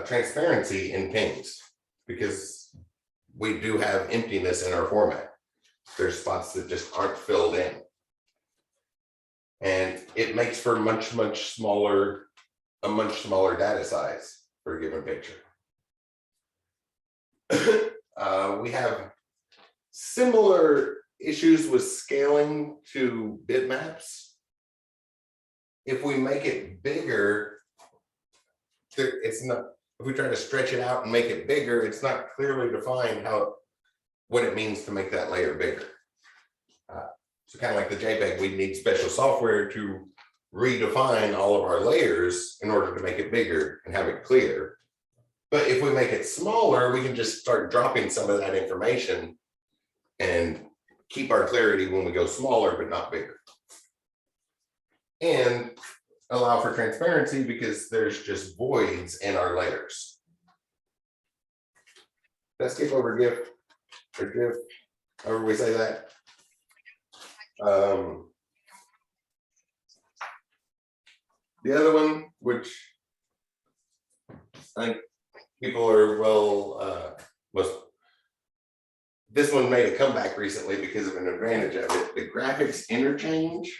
transparency in pings, because we do have emptiness in our format. There's spots that just aren't filled in. And it makes for a much smaller data size for a given picture. We have Similar issues with scaling to bitmaps. If we make it bigger, it's not, if we try to stretch it out and make it bigger, it's not clearly defined what it means to make that layer bigger. So kind of like the JPEG, we need special software to redefine all of our layers in order to make it bigger and have it clear. But if we make it smaller, we can just start dropping some of that information and keep our clarity when we go smaller, but not bigger. And allow for transparency because there's just voids in our layers. Let's skip over GIF or GIF, however we say that. The other one, which I think people are this one made a comeback recently because of an advantage of it, the graphics interchange.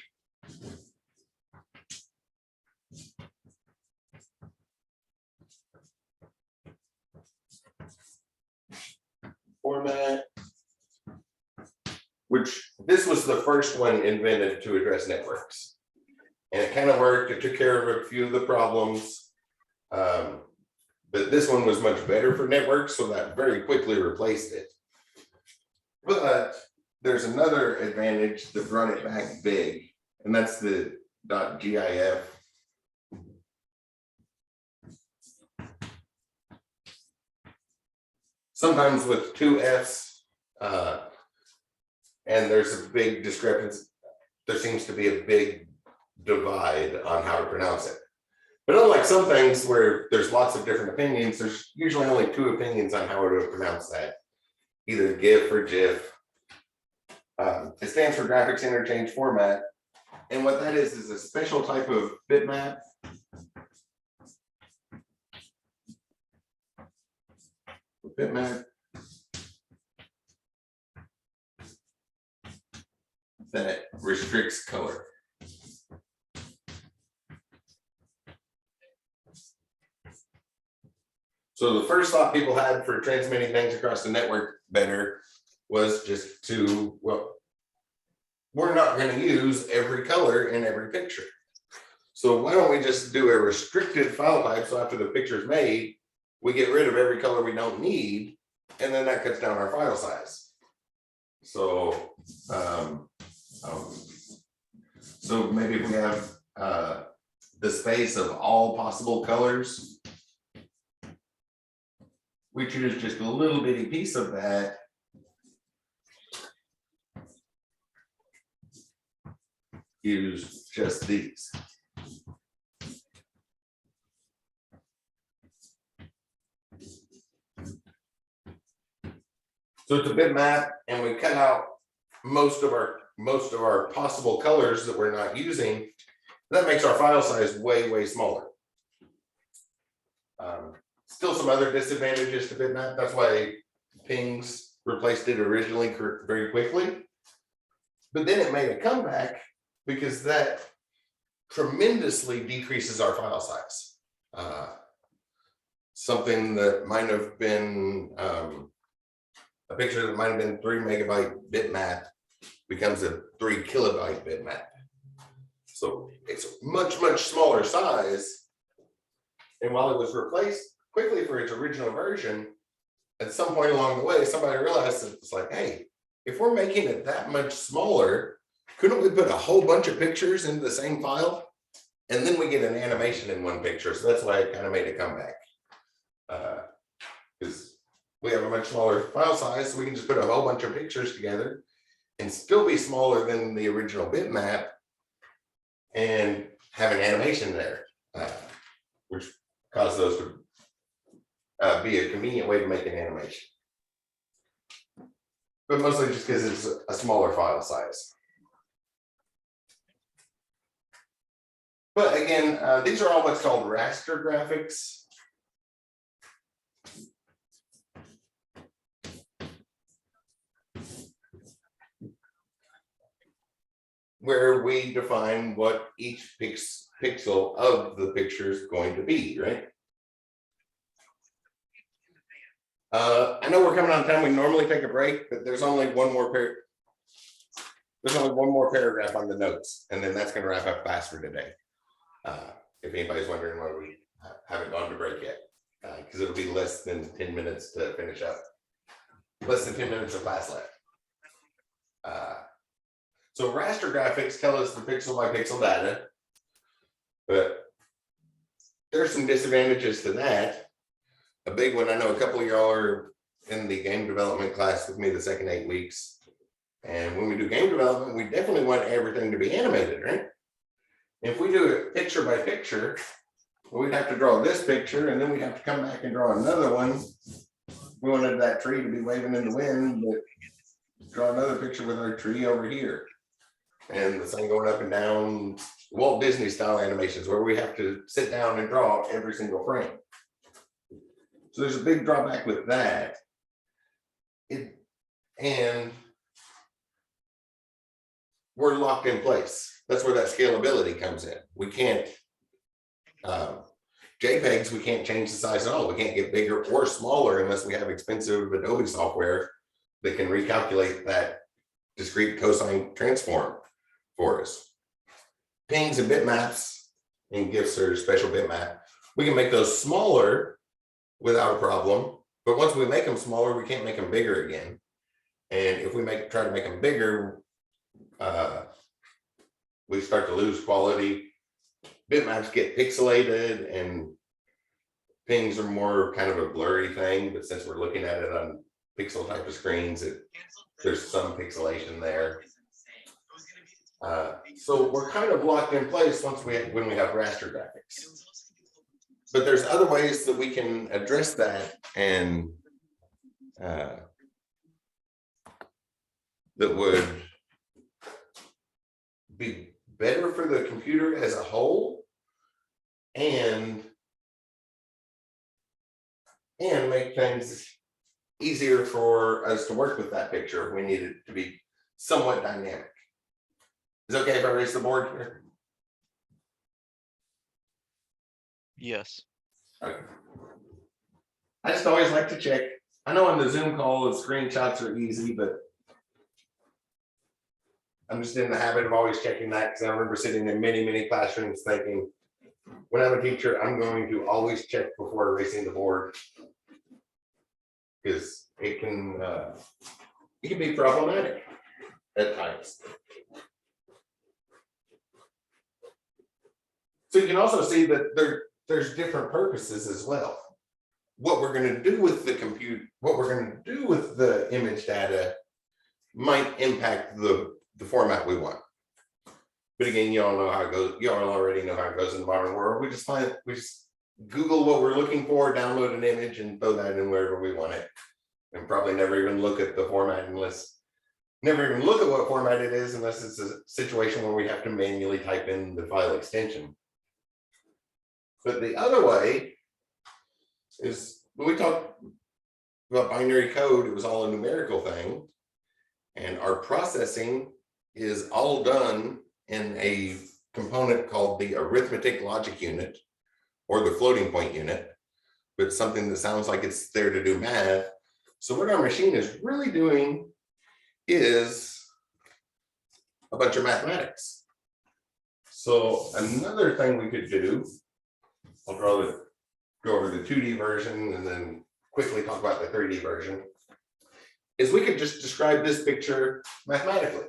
Format, which this was the first one invented to address networks. And it kind of worked, it took care of a few of the problems. But this one was much better for networks, so that very quickly replaced it. But there's another advantage that brought it back big, and that's the .gif. Sometimes with two Fs, and there's a big discrepancy, there seems to be a big divide on how to pronounce it. But unlike some things where there's lots of different opinions, there's usually only two opinions on how to pronounce that, either GIF or GIF. It stands for graphics interchange format. And what that is a special type of bitmap. Bitmap that restricts color. So the first thought people had for transmitting things across the network better was just to, well, we're not going to use every color in every picture. So why don't we just do a restricted file type, so after the picture is made, we get rid of every color we don't need, and then that cuts down our file size. So, so maybe if we have the space of all possible colors, we choose just a little bitty piece of that. Use just these. So it's a bitmap, and we cut out most of our possible colors that we're not using. That makes our file size way, way smaller. Still some other disadvantages to bitmap. That's why pings replaced it originally very quickly. But then it made a comeback because that tremendously decreases our file size. Something that might have been a picture that might have been 3 megabyte bitmap becomes a 3 kilobyte bitmap. So it's a much, much smaller size. And while it was replaced quickly for its original version, at some point along the way, somebody realized that it's like, hey, if we're making it that much smaller, couldn't we put a whole bunch of pictures into the same file? And then we get an animation in one picture. So that's why it kind of made a comeback. Because we have a much smaller file size, so we can just put a whole bunch of pictures together and still be smaller than the original bitmap and have an animation there, which caused those to be a convenient way to make an animation. But mostly just because it's a smaller file size. But again, these are all what's called raster graphics. Where we define what each pixel of the picture is going to be, right? I know we're coming on time. We normally take a break, but there's only one more paragraph on the notes, and then that's going to wrap up fast for today. If anybody's wondering why we haven't gone to break yet, because it'll be less than 10 minutes to finish up. Less than 10 minutes of class left. So raster graphics tell us the pixel by pixel data, but there's some disadvantages to that. A big one, I know a couple of y'all are in the game development class with me the second 8 weeks. And when we do game development, we definitely want everything to be animated, right? If we do it picture by picture, we'd have to draw this picture and then we'd have to come back and draw another one. We wanted that tree to be waving in the wind, but draw another picture with our tree over here. And the sun going up and down, Walt Disney style animations where we have to sit down and draw every single frame. So there's a big drawback with that. And we're locked in place. That's where that scalability comes in. We can't, JPEGs, we can't change the size at all. We can't get bigger or smaller unless we have expensive Adobe software that can recalculate that discrete cosine transform for us. Pings and bitmaps and GIFs are special bitmap. We can make those smaller without a problem, but once we make them smaller, we can't make them bigger again. And if we try to make them bigger, we start to lose quality. Bitmaps get pixelated and pings are more kind of a blurry thing, but since we're looking at it on pixel type of screens, there's some pixelation there. So we're kind of locked in place when we have raster graphics. But there's other ways that we can address that and that would be better for the computer as a whole and make things easier for us to work with that picture if we need it to be somewhat dynamic. Is it okay if I raise the board here? Yes. Okay. I just always like to check. I know on the Zoom call, the screenshots are easy, but I'm just in the habit of always checking that because I remember sitting in many, many classrooms thinking, when I'm a teacher, I'm going to always check before erasing the board because it can be problematic at times. So you can also see that there's different purposes as well. What we're going to do with the what we're going to do with the image data might impact the format we want. But again, y'all know how it goes. Y'all already know how it goes in the modern world. We just Google what we're looking for, download an image, and throw that in wherever we want it, and probably never even look at the format never even look at what format it is unless it's a situation where we have to manually type in the file extension. But the other way is when we talk about binary code, it was all a numerical thing. And our processing is all done in a component called the arithmetic logic unit or the floating point unit, but something that sounds like it's there to do math. So what our machine is really doing is a bunch of mathematics. So another thing we could do, I'll go over the 2D version and then quickly talk about the 3D version, is we could just describe this picture mathematically.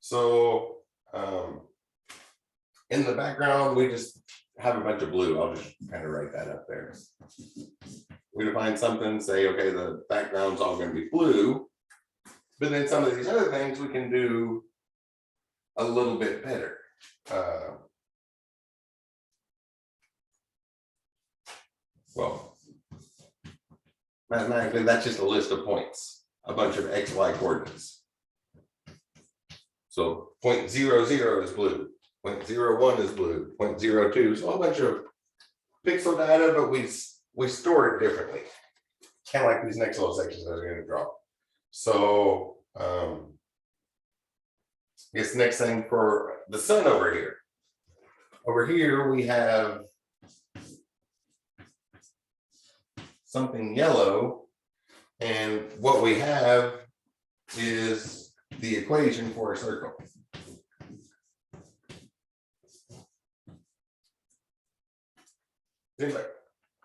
So in the background, we just have a bunch of blue. I'll just kind of write that up there. We define something, say, okay, the background's all going to be blue. But then some of these other things we can do a little bit better. Well, mathematically, that's just a list of points, a bunch of X, Y coordinates. So 0.00 is blue, 0.01 is blue, 0.02, so a bunch of pixel data, but we store it differently. Kind of like these next little sections I was going to draw. So I guess next thing for the sun over here. Over here we have something yellow. And what we have is the equation for a circle.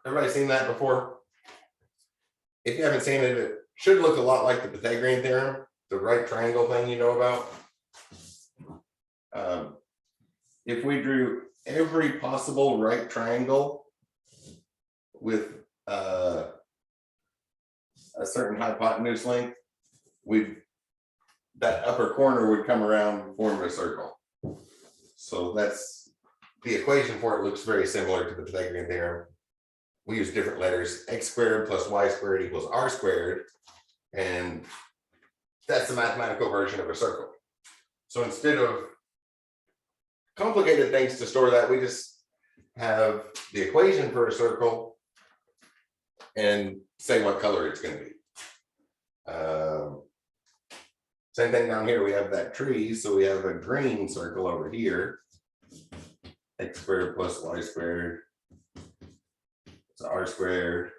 Everybody seen that before? If you haven't seen it, it should look a lot like the Pythagorean theorem, the right triangle thing you know about. If we drew every possible right triangle with a certain hypotenuse length, that upper corner would come around and form a circle. So that's the equation for it. Looks very similar to the Pythagorean theorem. We use different letters. X squared plus y squared equals r squared, and that's the mathematical version of a circle. So instead of complicated things to store that, we just have the equation for a circle and say what color it's going to be. Same thing down here, we have that tree, so we have a green circle over here. X squared plus y squared. It's r squared.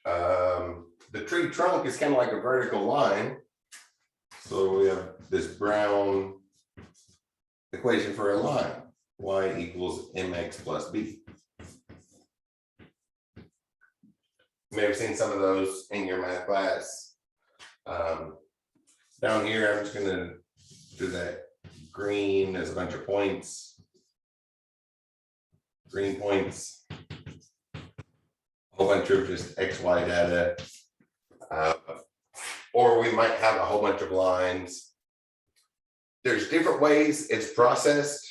The tree trunk is kind of like a vertical line. So we have this brown equation for a line. Y equals mx plus b. You may have seen some of those in your math class. Down here, I'm just going to do that green as a bunch of points. Green points. A whole bunch of just XY data. Or we might have a whole bunch of lines. There's different ways it's processed.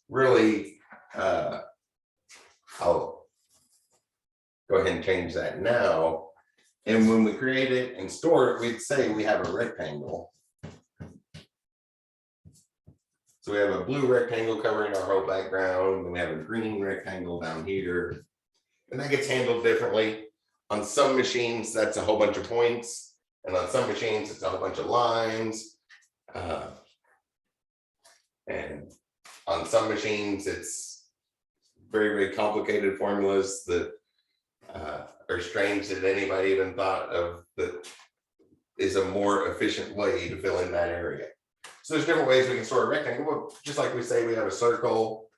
Really, I'll go ahead and change that now. And when we create it and store it, we'd say we have a rectangle. So we have a blue rectangle covering our whole background, and we have a green rectangle down here. And that gets handled differently. On some machines, that's a whole bunch of points. And on some machines, it's a whole bunch of lines. And on some machines, it's very, very complicated formulas that are strange that anybody even thought of, that is a more efficient way to fill in that area. So there's different ways we can store a rectangle, just like we say we have a circle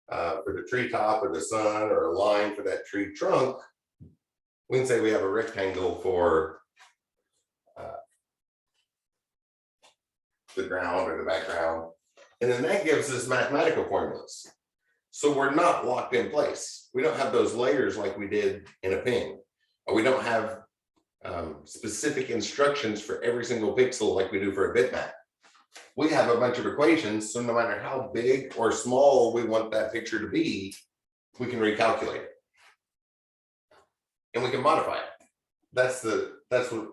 for the treetop or the sun, or a line for that tree trunk. We can say we have a rectangle for the ground or the background. And then that gives us mathematical formulas. So we're not locked in place. We don't have those layers like we did in a ping. Or we don't have specific instructions for every single pixel like we do for a bitmap. We have a bunch of equations, so no matter how big or small we want that picture to be, we can recalculate it. And we can modify it. That's a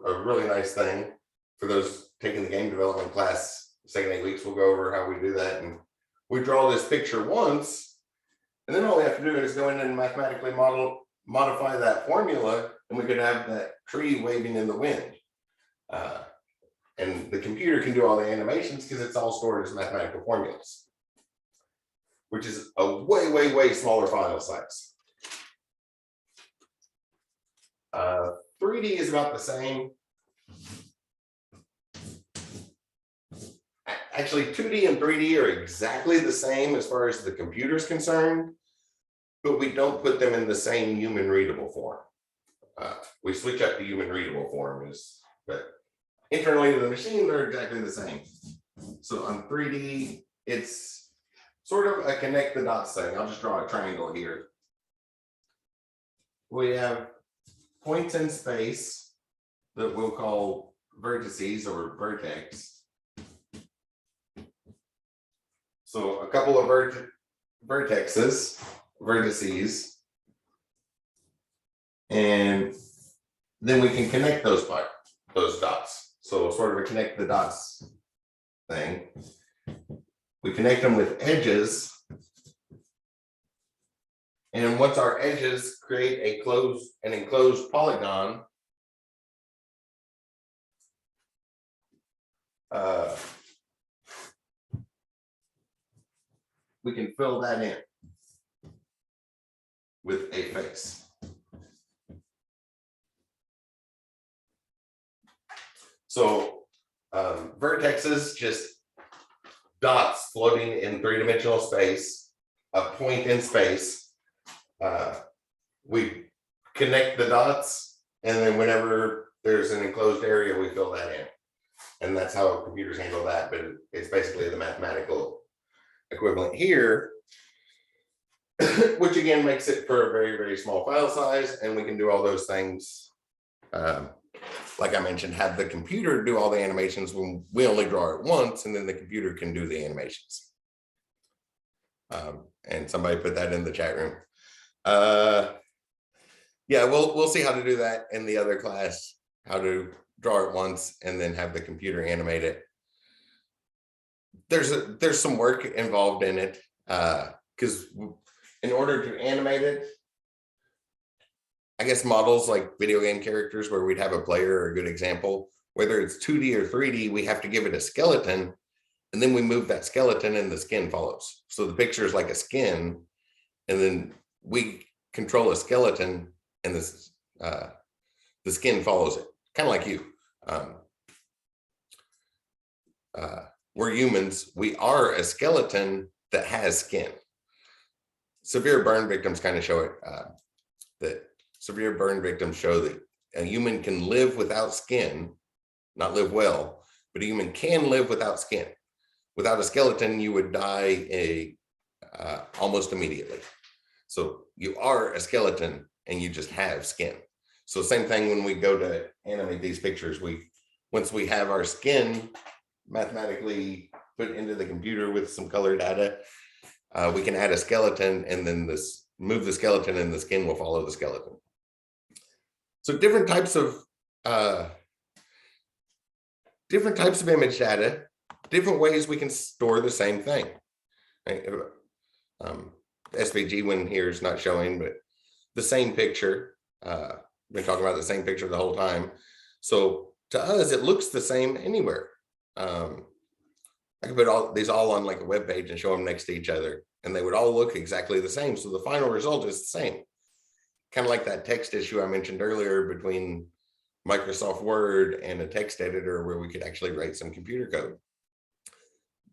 really nice thing for those taking the game development class. Second 8 weeks, we'll go over how we do that. And we draw this picture once, and then all we have to do is go in and mathematically modify that formula, and we could have that tree waving in the wind. And the computer can do all the animations because it's all stored as mathematical formulas, which is a way, way, way smaller file size. 3D is about the same. Actually, 2D and 3D are exactly the same as far as the computer is concerned, but we don't put them in the same human readable form. We switch up to human readable form, but internally to the machine, they're exactly the same. So on 3D, it's sort of a connect the dots thing. I'll just draw a triangle here. We have points in space that we'll call vertices or vertex. So a couple of vertices, and then we can connect those dots. So sort of a connect the dots thing. We connect them with edges. And once our edges create an enclosed polygon, we can fill that in with a face. So vertexes, just dots floating in three-dimensional space, a point in space. We connect the dots, and then whenever there's an enclosed area, we fill that in. And that's how computers handle that, but it's basically the mathematical equivalent here, which again makes it for a very, very small file size, and we can do all those things. Like I mentioned, have the computer do all the animations when we only draw it once, and then the computer can do the animations. And somebody put that in the chat room. Yeah, we'll see how to do that in the other class, how to draw it once and then have the computer animate it. There's some work involved in it, because in order to animate it, I guess models like video game characters where we'd have a player are a good example. Whether it's 2D or 3D, we have to give it a skeleton, and then we move that skeleton and the skin follows. So the picture is like a skin, and then we control a skeleton, and this the skin follows it, kind of like you. We're humans. We are a skeleton that has skin. Severe burn victims kind of show it, that severe burn victims show that a human can live without skin, not live well, but a human can live without skin. Without a skeleton, you would die almost immediately. So you are a skeleton and you just have skin. So same thing when we go to animate these pictures, once we have our skin mathematically put into the computer with some color data, we can add a skeleton, and then move the skeleton and the skin will follow the skeleton. So different types of image data, different ways we can store the same thing. Right? SVG one here is not showing, but the same picture. Been talking about the same picture the whole time. So to us, it looks the same anywhere. I could put these all on like a web page and show them next to each other, and they would all look exactly the same. So the final result is the same. Kind of like that text issue I mentioned earlier between Microsoft Word and a text editor where we could actually write some computer code.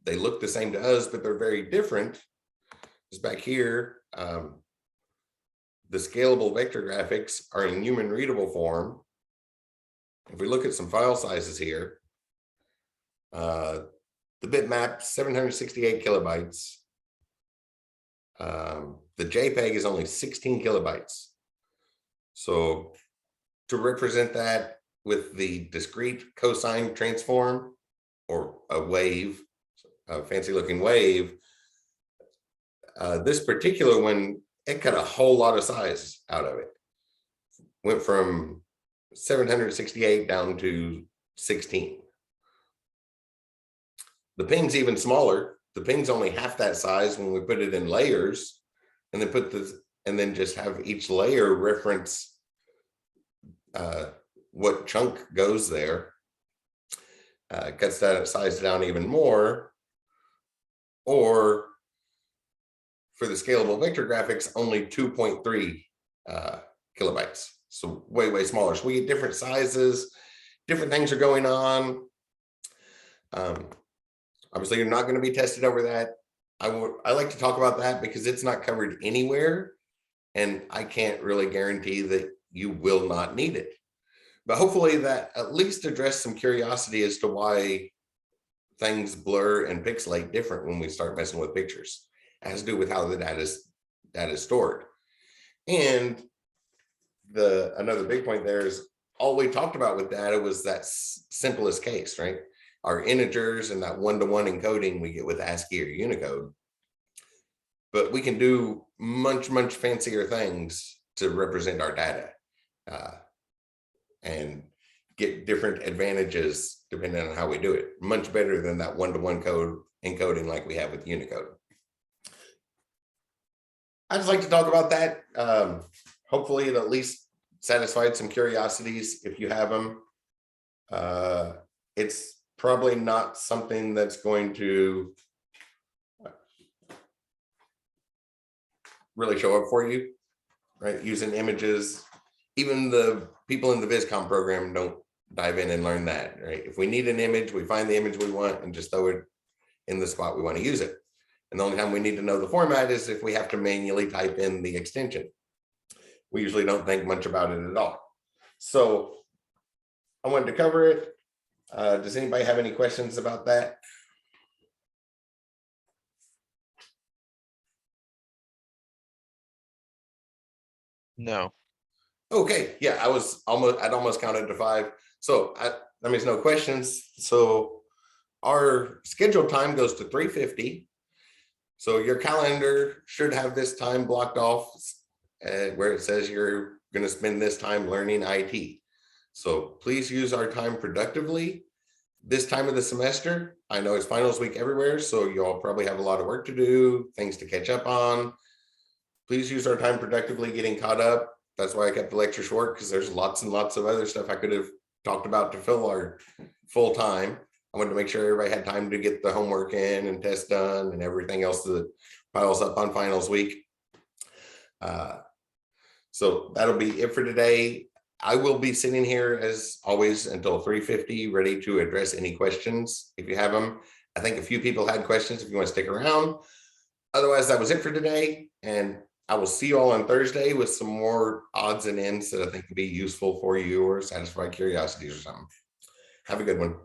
They look the same to us, but they're very different. Just back here, the scalable vector graphics are in human readable form. If we look at some file sizes here, the bitmap 768 kilobytes. The JPEG is only 16 kilobytes. So to represent that with the discrete cosine transform, or a wave, a fancy looking wave, this particular one, it cut a whole lot of size out of it. Went from 768 down to 16. The ping's even smaller. The ping's only half that size when we put it in layers, and then just have each layer reference what chunk goes there. Cuts that size down even more. Or for the scalable vector graphics, only 2.3 kilobytes. So way, way smaller. So we get different sizes, different things are going on. Obviously, you're not going to be tested over that. I like to talk about that because it's not covered anywhere, and I can't really guarantee that you will not need it. But hopefully that at least addressed some curiosity as to why things blur and pixelate different when we start messing with pictures. It has to do with how the data is stored. And another big point there is all we talked about with data was that simplest case, right? Our integers and that one-to-one encoding we get with ASCII or Unicode. But we can do much, much fancier things to represent our data and get different advantages depending on how we do it. Much better than that one-to-one code encoding like we have with Unicode. I just like to talk about that. Hopefully it at least satisfied some curiosities if you have them. It's probably not something that's going to really show up for you, right? Using images, even the people in the VisCom program dive in and learn that, right? If we need an image, we find the image we want and just throw it in the spot we want to use it. And the only time we need to know the format is if we have to manually type in the extension. We usually don't think much about it at all. So I wanted to cover it. Does anybody have any questions about that? No. Okay, yeah, I'd almost counted to 5. So that means no questions. So our scheduled time goes to 3:50. So your calendar should have this time blocked off where it says you're going to spend this time learning IT. So please use our time productively. This time of the semester, I know it's finals week everywhere, so you'll probably have a lot of work to do, things to catch up on. Please use our time productively getting caught up. That's why I kept the lecture short, because there's lots and lots of other stuff I could have talked about to fill our full time. I wanted to make sure everybody had time to get the homework in and tests done and everything else that piles up on finals week. So that'll be it for today. I will be sitting here as always until 3:50, ready to address any questions if you have them. I think a few people had questions if you want to stick around. Otherwise, that was it for today. And I will see you all on Thursday with some more odds and ends that I think could be useful for you or satisfy curiosities or something. Have a good one.